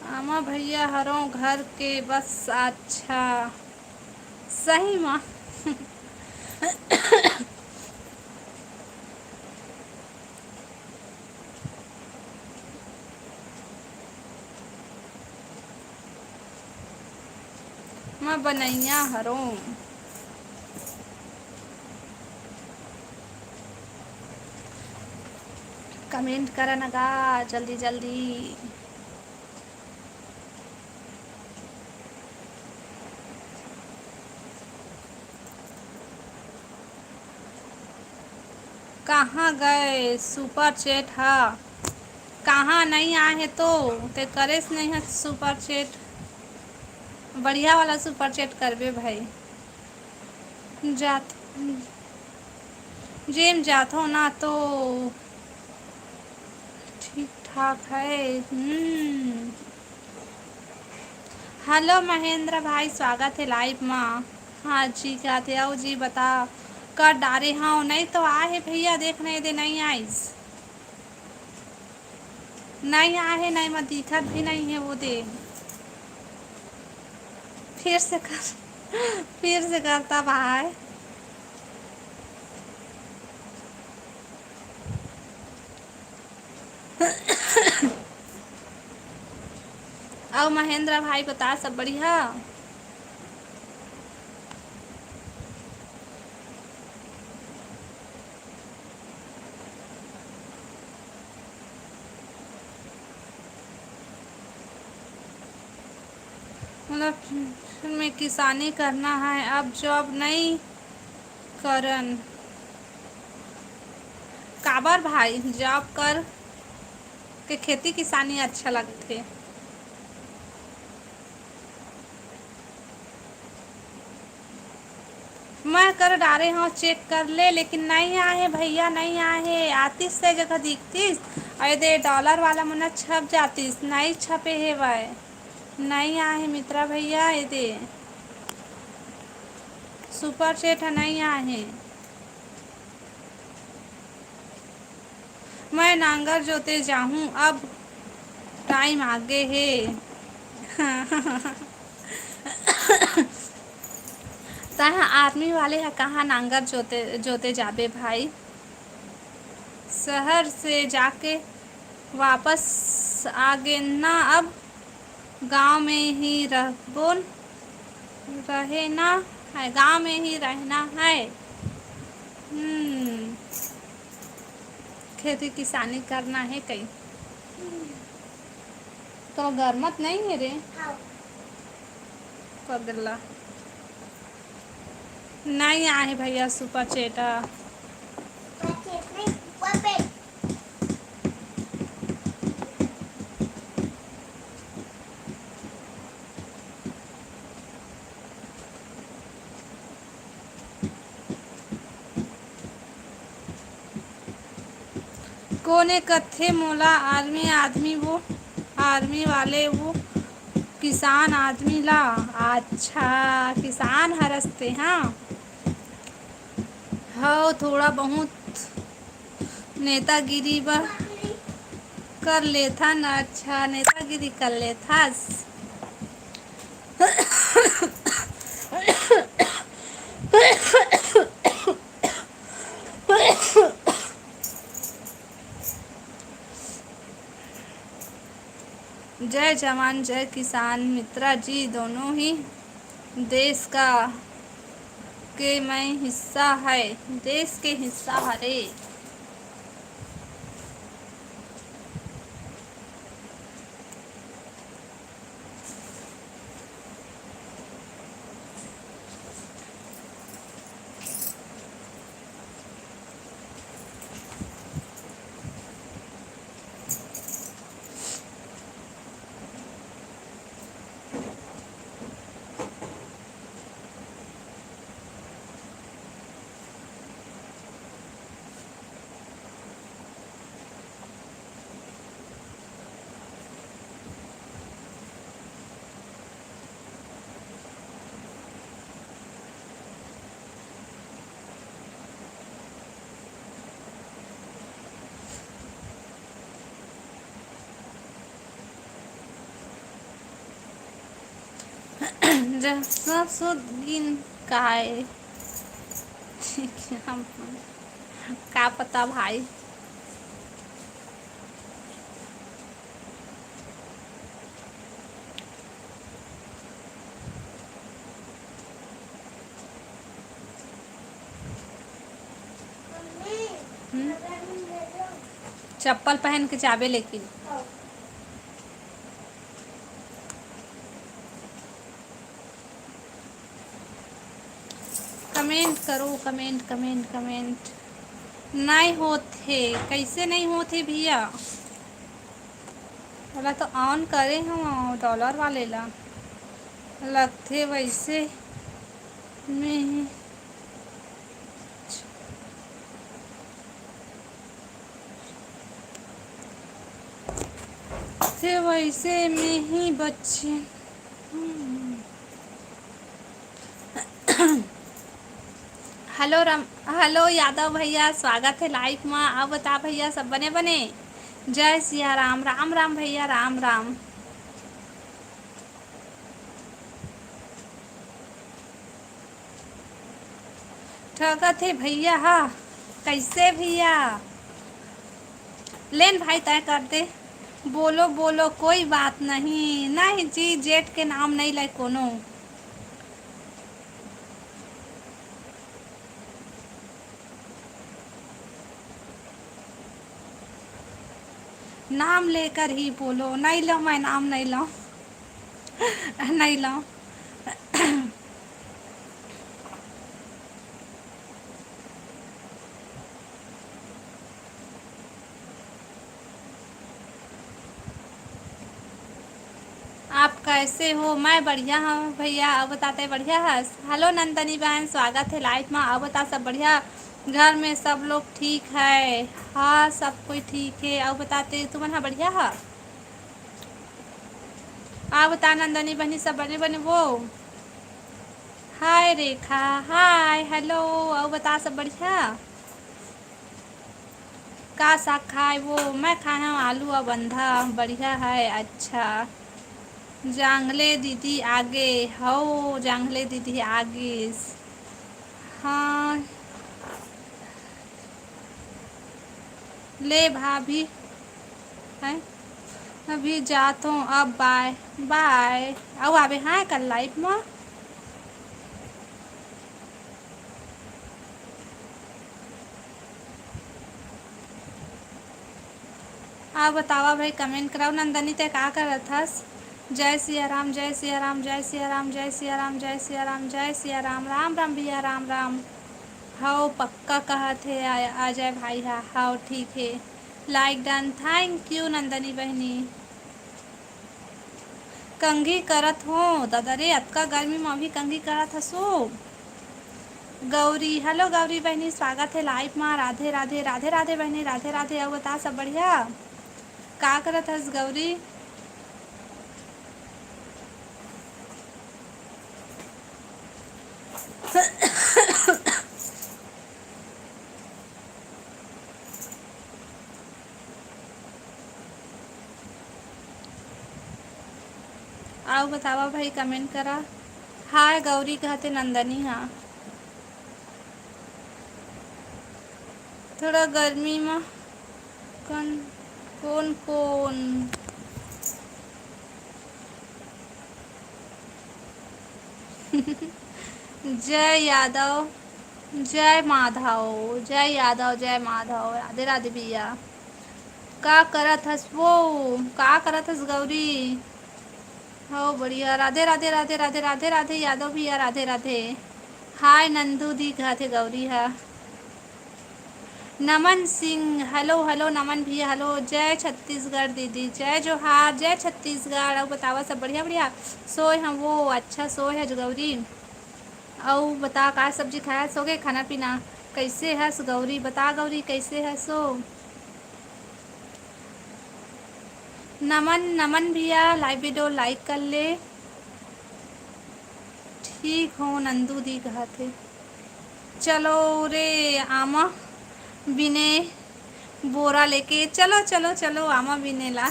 आमा भैया हरो घर के बस। अच्छा सही माँ। मैं बनैया हरो। कमेंट कर नगा जल्दी जल्दी। कहाँ गए सुपर चैट? हाँ कहाँ नहीं आए हैं तो ते करेस नहीं है सुपर चैट। बढ़िया वाला सुपर चैट करबे भाई। जात जिम जात हो ना तो ठाक है। हेलो महेंद्र भाई, स्वागत है लाइव में। हाँ जी, क्या थे आओ जी बता। कर डारे हाँ नहीं तो आहे भैया, देख नहीं दे नहीं आईस। नहीं आहे नहीं, मैं दिखत भी नहीं है वो दे। फिर से कर फिर से करता भाई। अब महेंद्र भाई बता, सब बढ़िया। मतलब में किसानी करना है, अब जॉब नहीं करन। काबर भाई, जॉब कर के खेती किसानी अच्छा लगते। मैं कर डारे हाँ, चेक कर ले, लेकिन नहीं आए भैया, नहीं आए। आतीस से जगह दिखतीस, अरे डॉलर वाला मुना छप जातीस, नहीं छपे है वह। नहीं आए मित्रा भैया, ये दे सुपर सेट है, नहीं आए। मैं नांगर जोते जाऊँ अब, टाइम आगे है। तहाँ आर्मी वाले है, कहाँ नांगर जोते जोते जाबे भाई। शहर से जाके वापस आ गए ना अब, गांव में ही रहबोन रहना है, गांव में ही रहना है। खेती किसानी करना है कहीं तो गर्मत नहीं है रे। पगला नहीं आए भैया सुपर चेटा। कोने कथे मोला आर्मी आदमी, वो आर्मी वाले वो किसान आदमी ला। अच्छा, किसान हरसते हाँ। हाँ थोड़ा बहुत नेतागिरी ब कर लेथा न। अच्छा, नेतागिरी कर लेथास। जय जवान जय किसान मित्रा जी, दोनों ही देश का के मैं हिस्सा है, देश के हिस्सा हरे। जसुद्दीन का है। हम का पता भाई। चप्पल पहन के जाबे लेकिन। कमेंट करो, कमेंट कमेंट कमेंट। नहीं होते, कैसे नहीं होते भैया। वाला तो ऑन करे हम डॉलर वाले ला लगते वैसे में। थे वैसे में ही बच्चे। हेलो हेलो यादव भैया, स्वागत है लाइव में। अब बता भैया, सब बने बने। जय सिया राम, राम राम भैया, राम राम। ठगत है भैया, हाँ। कैसे भैया? लेन भाई तय कर दे। बोलो बोलो, कोई बात नहीं। नहीं जी, जेठ के नाम नहीं ले कोनो। नाम लेकर ही बोलो। नहीं लो, मैं नाम नहीं लो। नहीं लो। आप कैसे हो? मैं बढ़िया हूँ भैया। अब बताते बढ़िया है। हेलो नंदनी बहन, स्वागत है लाइफ में। अब बता, सब बढ़िया? घर में सब लोग ठीक है? हाँ, सब कोई ठीक है। अब बताते तुम्हारा बढ़िया है? आप बता नंदनी बहनी, सब बने बने वो। हाय रेखा, हाय हेलो। अब बता, सब बढ़िया? का साग खाए वो? मैं खाया हूँ आलू और बंधा। बढ़िया है, अच्छा। जांगले दीदी आगे। हो, जांगले दीदी आगे। हाँ। ले भाभी है। अभी जाता हूँ अब, बाय। बाय। अब आवे हाँ कल लाइफ में। आप बतावा भाई, कमेंट कराओ। नंदनी ते का करत हस? जय सिया राम, जय सिया राम, जय सिया राम, जय सिया राम, जय सिया राम, जय सिया राम, राम राम भैया, राम राम। हाओ पक्का कहा थे आ जाए भाई। हाँ हाओ, ठीक है। Like done, thank U Nandini बहनी। कंघी करत हो दादा रे, अतका गर्मी में भी कंघी करत हसो। गौरी, हेलो गौरी बहनी, स्वागत है लाइव में। राधे राधे, राधे राधे बहनी, राधे राधे। अब बता, सब बढ़िया? का करत हस गौरी? आओ बतावा भाई, कमेंट करा। हाय गौरी कहते नंदनी, हाँ। थोड़ा गर्मी में कौन कौन कौन। जय यादव, जय माधव, जय यादव, जय माधव, राधे राधे भैया। का करत हस वो? का करत हस गौरी? हो बढ़िया, राधे राधे, राधे राधे, राधे राधे यादव भैया, राधे राधे। हाय नंदू दी कहते गौरी है। नमन सिंह, हेलो हेलो नमन भैया, हेलो। जय छत्तीसगढ़ दीदी, जय जोहार, जय छत्तीसगढ़। अब बतावा, सब बढ़िया बढ़िया? सोए हम वो, अच्छा सोए है जो गौरी। और बता, का सब्जी खाया सो गए? खाना पीना कैसे है गौरी? बता गौरी, कैसे है सो? नमन नमन भैया, लाइव वीडियो लाइक कर ले। ठीक हो नंदू दी कहा थे। चलो रे आमा बिने, बोरा लेके चलो चलो चलो आमा बिने ला।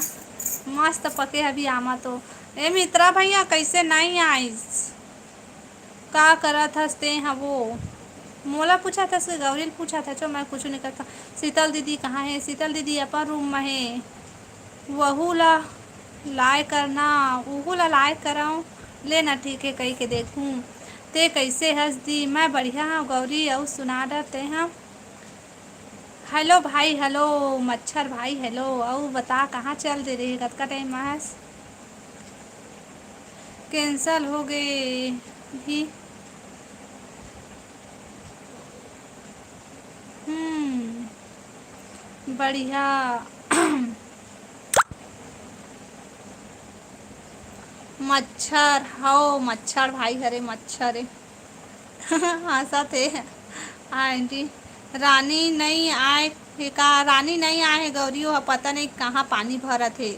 मस्त पके अभी आमा तो। ए मित्रा भैया, कैसे नहीं आइस? का करत हंसते हैं वो? मोला पूछा था से गौरी पूछा था, जो मैं कुछ नहीं करता। शीतल दीदी कहाँ है? शीतल दीदी अपन रूम में है। वहू ला लाए करना, वहू ला लाए कराऊँ। लेना ठीक है, कही के देखूँ। ते कैसे हंस दी? मैं बढ़िया हूँ गौरी, और सुना डरते हैं। हेलो भाई, हेलो मच्छर भाई, हेलो। और बता, कहाँ चल दे रही कत का टाइम महस? कैंसल हो गए भी। बढ़िया। मच्छर हो, मच्छर भाई, हरे मच्छर है। हंसा थे। आंटी रानी नहीं आए है का? रानी नहीं आए है गौरी, हो पता नहीं कहाँ पानी भरा थे।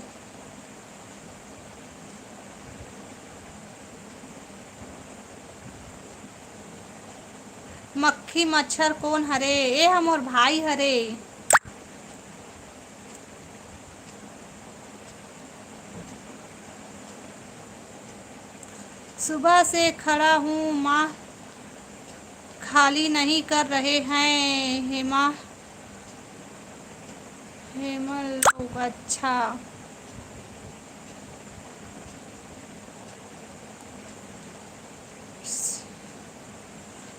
मक्खी मच्छर कौन हरे? ए हमर भाई हरे। सुबह से खड़ा हूँ माँ, खाली नहीं कर रहे हैं हेमा। हेमल लोग, अच्छा।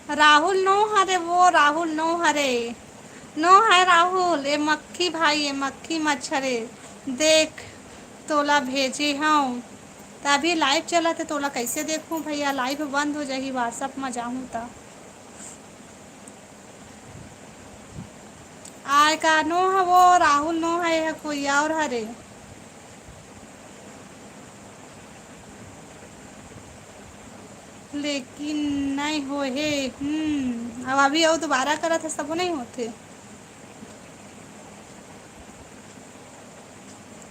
राहुल नो हरे, वो राहुल नो हरे। नो है राहुल, ये मक्खी भाई, ये मक्खी मच्छरे। देख तोला भेजे हूँ। तभी लाइव चला थे, तोला कैसे देखूं भैया? लाइव बंद हो जाएगी, व्हाट्सअप में जाऊँ तो आय का नो है, वो राहुल नो है कोई और हरे। लेकिन नहीं हो हे। अब अभी और दोबारा करा था सब नहीं होते।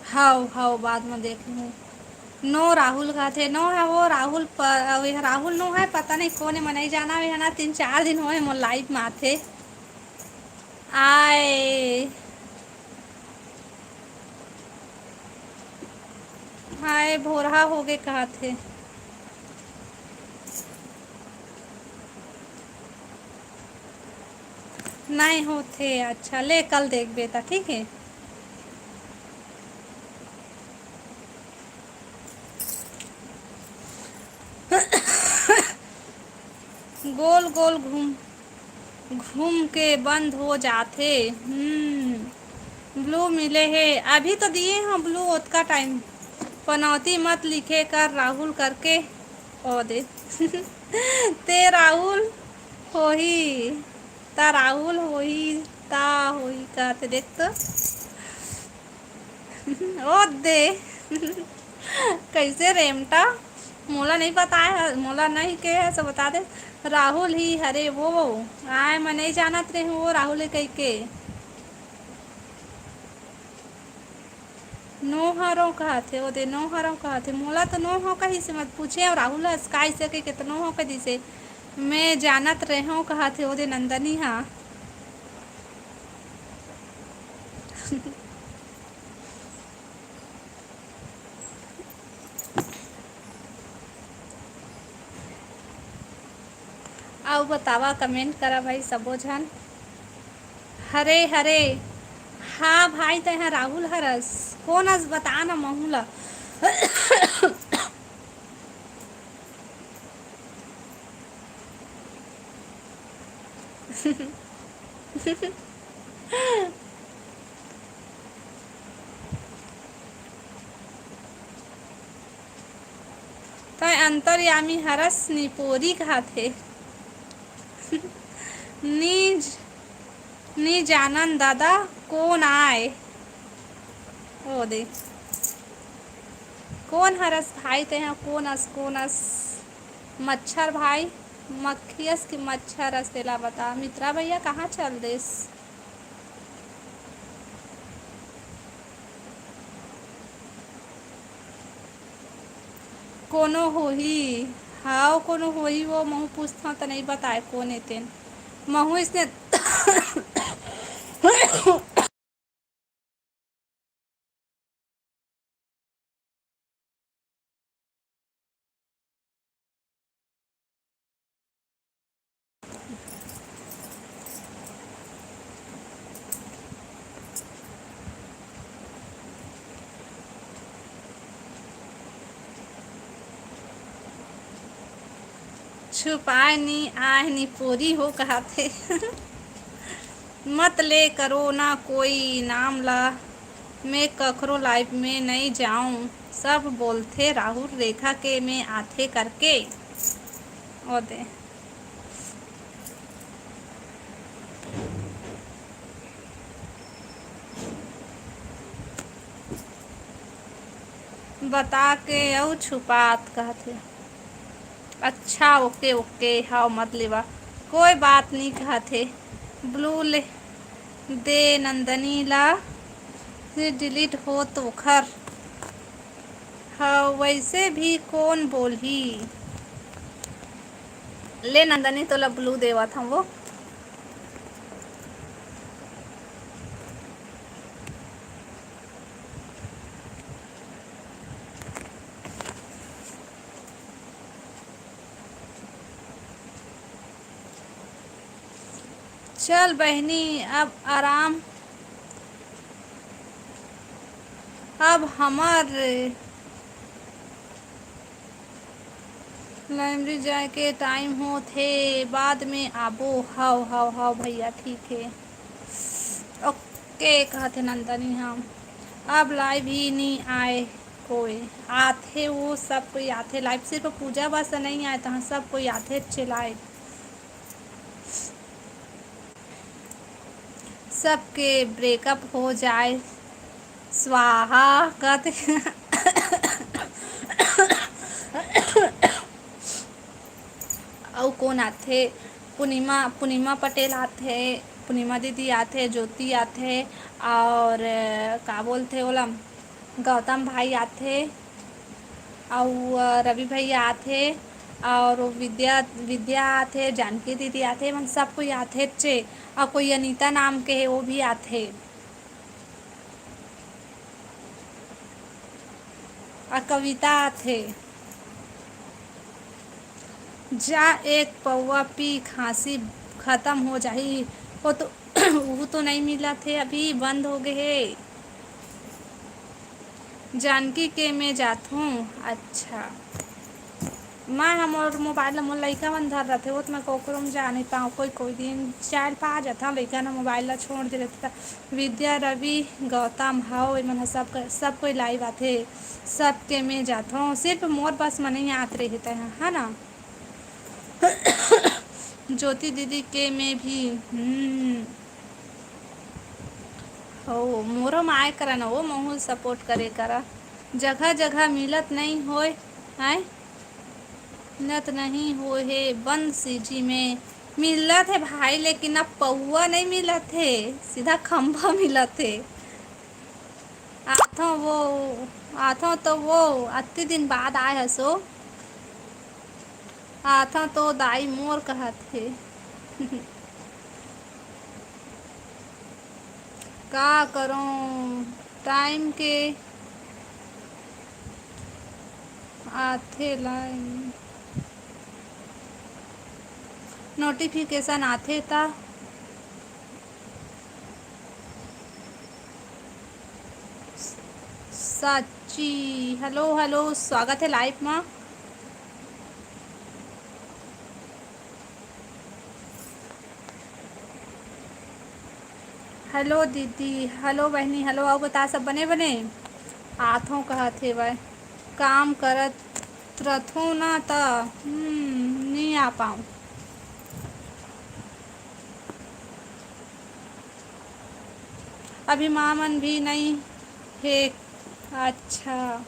हाँ हाँ, बाद में देख लूँ। नो राहुल का थे, नो है वो राहुल पर, यह राहुल नो है, पता नहीं कौन है, मनाई जाना है ना। 3-4 दिन हुए मोर लाइफ में आते आए। हाय भोरहा हो गए कहा थे। नहीं होते, अच्छा ले कल देख बेटा, ठीक है। गोल गोल घूम घूम के बंद हो जाते। ब्लू मिले है, अभी तो दिए हैं ब्लू उतका टाइम। पनौती मत लिखे कर राहुल करके ओ दे। ते राहुल हो ही, ता राहुल हो ही, ता हो ही कहते देख तो। ओ दे। कैसे रेमटा? मोला नहीं पता है, मोला नहीं के है सब बता दे। राहुल ही हरे वो। आए मैं नहीं जानत रही हूँ वो राहुल है कह के। नो हरो कहा थे वो दे, नो हरो कहा थे, मोला तो नो हो कहीं से मत पूछे। और राहुल स्काई से के कितनो हो कहीं से मैं जानत रहे हूँ कहा थे वो दे नंदनी। हाँ आओ बतावा, कमेंट करा भाई सबो झन। हरे हरे। हाँ भाई तो यहाँ राहुल हरस कौन हस बता ना महूला। तो अंतर्यामी हरस निपोरी कहा थे। नीज नी जानन दादा कौन आए ओ दे। कौन हरस भाई ते हैं कौन अस मच्छर भाई। मक्खियस की मच्छर अस तेला बता मित्रा भैया कहाँ चल देस। कोनो हो ही। हाँ कोनो हो ही, वो महू पूछता तो नहीं बताए कौन है तेन। महू इसने छुपाए नी आए नी पूरी हो कहा थे। मत ले करो ना कोई नाम ला, मैं कखरो लाइफ में नहीं जाऊं। सब बोलते राहुल रेखा के मैं आथे करके ओ दे। बता के औ छुपात कहते। अच्छा ओके ओके, हाँ मत लेवा, कोई बात नहीं कहते। ब्लू ले दे नंदनी ला, फिर डिलीट हो तो खर। हाँ वैसे भी कौन बोल ही। ले नंदनी तो ब्लू देवा था वो। चल बहनी अब आराम। अब हमार लाइब्रेरी जाए के टाइम हो थे, बाद में आबो। हाउ हाउ हाउ भैया ठीक है। ओके कहते नंदनी हम। अब लाइव ही नहीं आए कोई। आथे वो सब कोई आथे लाइव, सिर्फ पूजा बस नहीं आए तो सब कोई आथे अच्छे लाइव। सबके ब्रेकअप हो जाए स्वाहा कहते। और कौन आथे? पूर्णिमा पूर्णिमा पटेल आथे, पूर्णिमा दीदी आथे, ज्योति आथे, और का बोलते बोला गौतम भाई आथे, और रवि भैया आथे, और विद्या विद्या आथे, जानकी दीदी आथे, मन सब कोई आथे चे। और कोई अनीता नाम के है वो भी आथे, और कविता आथे। जा एक पौवा पी खांसी खत्म हो जाही। वो तो वो तो नहीं मिला थे, अभी बंद हो गए है। जानकी के मैं जात हूँ। अच्छा, मैं हमार मोबाइल मोर लइका मन धर रथे वो तो मैं कोकरो में जा नहीं पाऊँ। कोई कोई दिन चार पा जाता लइका ना मोबाइल ला छोड़ दे रहता। विद्या रवि गौतम हाउ मन सब कोई लाइव आथे। सबके मैं जाता हूँ, सिर्फ मोर बस मन ही आत रहे है ना। ज्योति दीदी के में भी हो मोरो माए करा ना वो महू सपोर्ट करे करा। जगह जगह मिलत नहीं होए है, मिलत नहीं होए है। बंद सीजी में मिलत है भाई, लेकिन अब पौआ नहीं मिलत है, सीधा खंभा मिलत है। आथो वो आथो तो वो अति दिन बाद आए हसो। आथा तो दाई मोर कहत है। का करूं टाइम के आथे लाइन नोटिफिकेशन आथे ता साची। हेलो हेलो स्वागत है लाइव में। हेलो दीदी, हेलो बहनी, हेलो आओ बता सब बने बने आथों कहा थे वह काम करत रथों ना ता नहीं आ पाऊँ। अभी मामन भी नहीं है। अच्छा,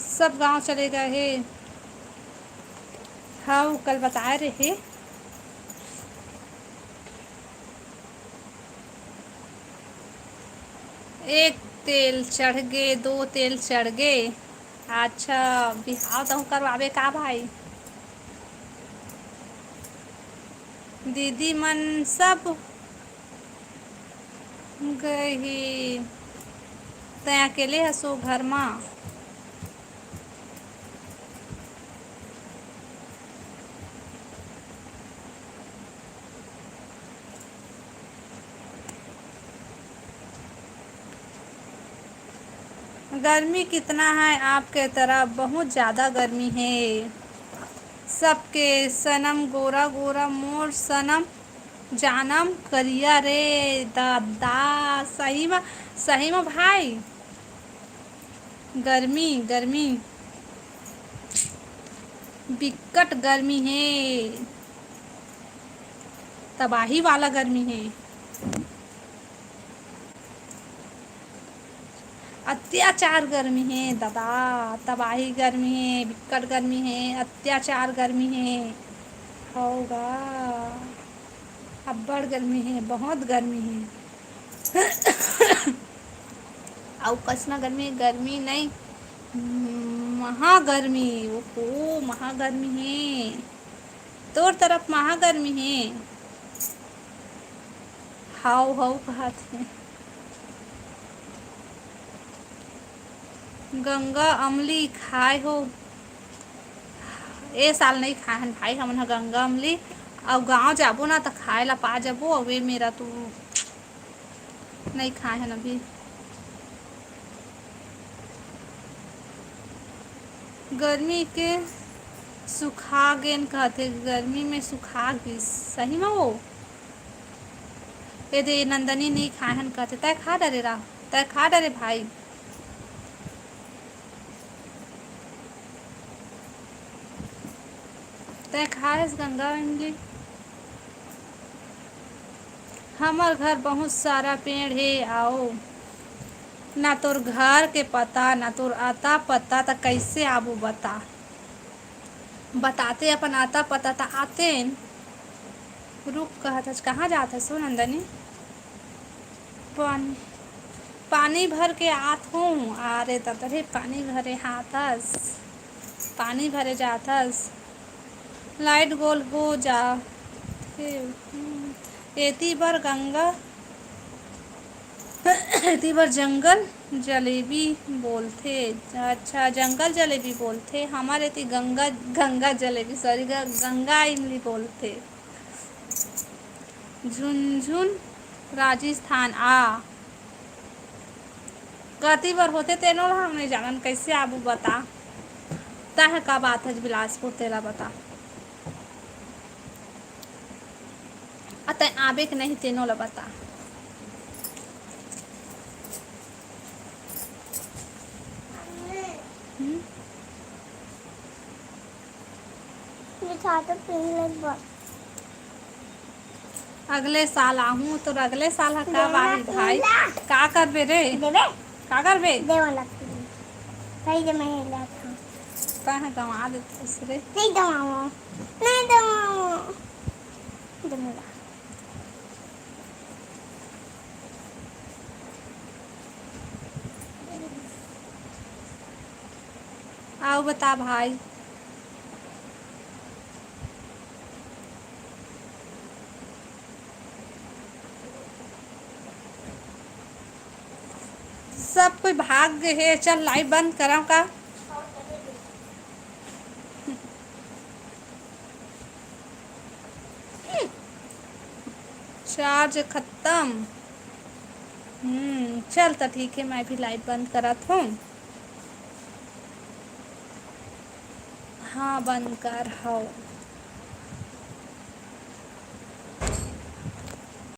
सब गांव चले गए हैं। हाँ कल बता रहे। एक तेल चढ़ गए, दो तेल चढ़ गए। अच्छा, बिहाव तो करवावे का भाई। दीदी मन सब गई, तै अकेले हसो घर में। गर्मी कितना है आपके तरफ? बहुत ज़्यादा गर्मी है। सबके सनम गोरा गोरा मोर सनम जानम करिया रे दादा। सही में भाई, गर्मी गर्मी बिकट गर्मी है, तबाही वाला गर्मी है। अत्याचार गर्मी है दादा, तबाही गर्मी है, बिकट गर्मी है, अत्याचार गर्मी है। होगा अब्बड़ गर्मी है, बहुत गर्मी है। और कसना गर्मी गर्मी नहीं महा गर्मी। ओहो महा गर्मी है। तोर तरफ महा गर्मी है। हाउ हाउ कहत है। गंगा अमली खाए हो। ए साल नहीं खाए हन भाई हमन ह गंगा अमली। अब गाँव जाबो ना तो खाए ला पा जाबो। अवे मेरा तो नहीं खाए हन अभी। गर्मी के सुखा गेन कहते। गर्मी में सुखा गिस सही में वो। ये दे नंदनी नहीं खाए हन कहते। तय खा डरे रा। तय खा डरे भाई। तय खाए गंगा इमली। हमर घर बहुत सारा पेड़ है आओ। ना तोर घर के पता ना तोर आता पता तो कैसे आबू बता। बताते अपन आता पता तो आते। रुक कहत हस कहाँ जात है सो नंदनी। पानी पानी भर के आत हूँ। अरे ततरे पानी भरे हाथस। पानी भरे जाथस। लाइट गोल हो जा। एती बर गंगा एती बर जंगल जलेबी बोलथे। अच्छा जंगल जलेबी बोलथे। हमारे एती गंगा गंगा जलेबी सॉरी गंगा इमली बोलथे। झुनझुन राजस्थान आ। कति बर होते तेनो ला हम नहीं जानन। कैसे आबू बता। तह कब आत हस बिलासपुर तेला बता। अतः आबे के नहीं तेनो ला बता। अगले साल आहूँ तो अगले साल कब आही भाई। का करबे रे। का करबे। तह गंवा देथस रे। नहीं दवाओ नहीं दवाओ दमुला। आओ बता भाई। सब कोई भाग गए है। चल लाइव बंद कराओ का। चार्ज खत्म। चल तो ठीक है मैं भी लाइव बंद करत हूँ। हाँ बंद कर हो।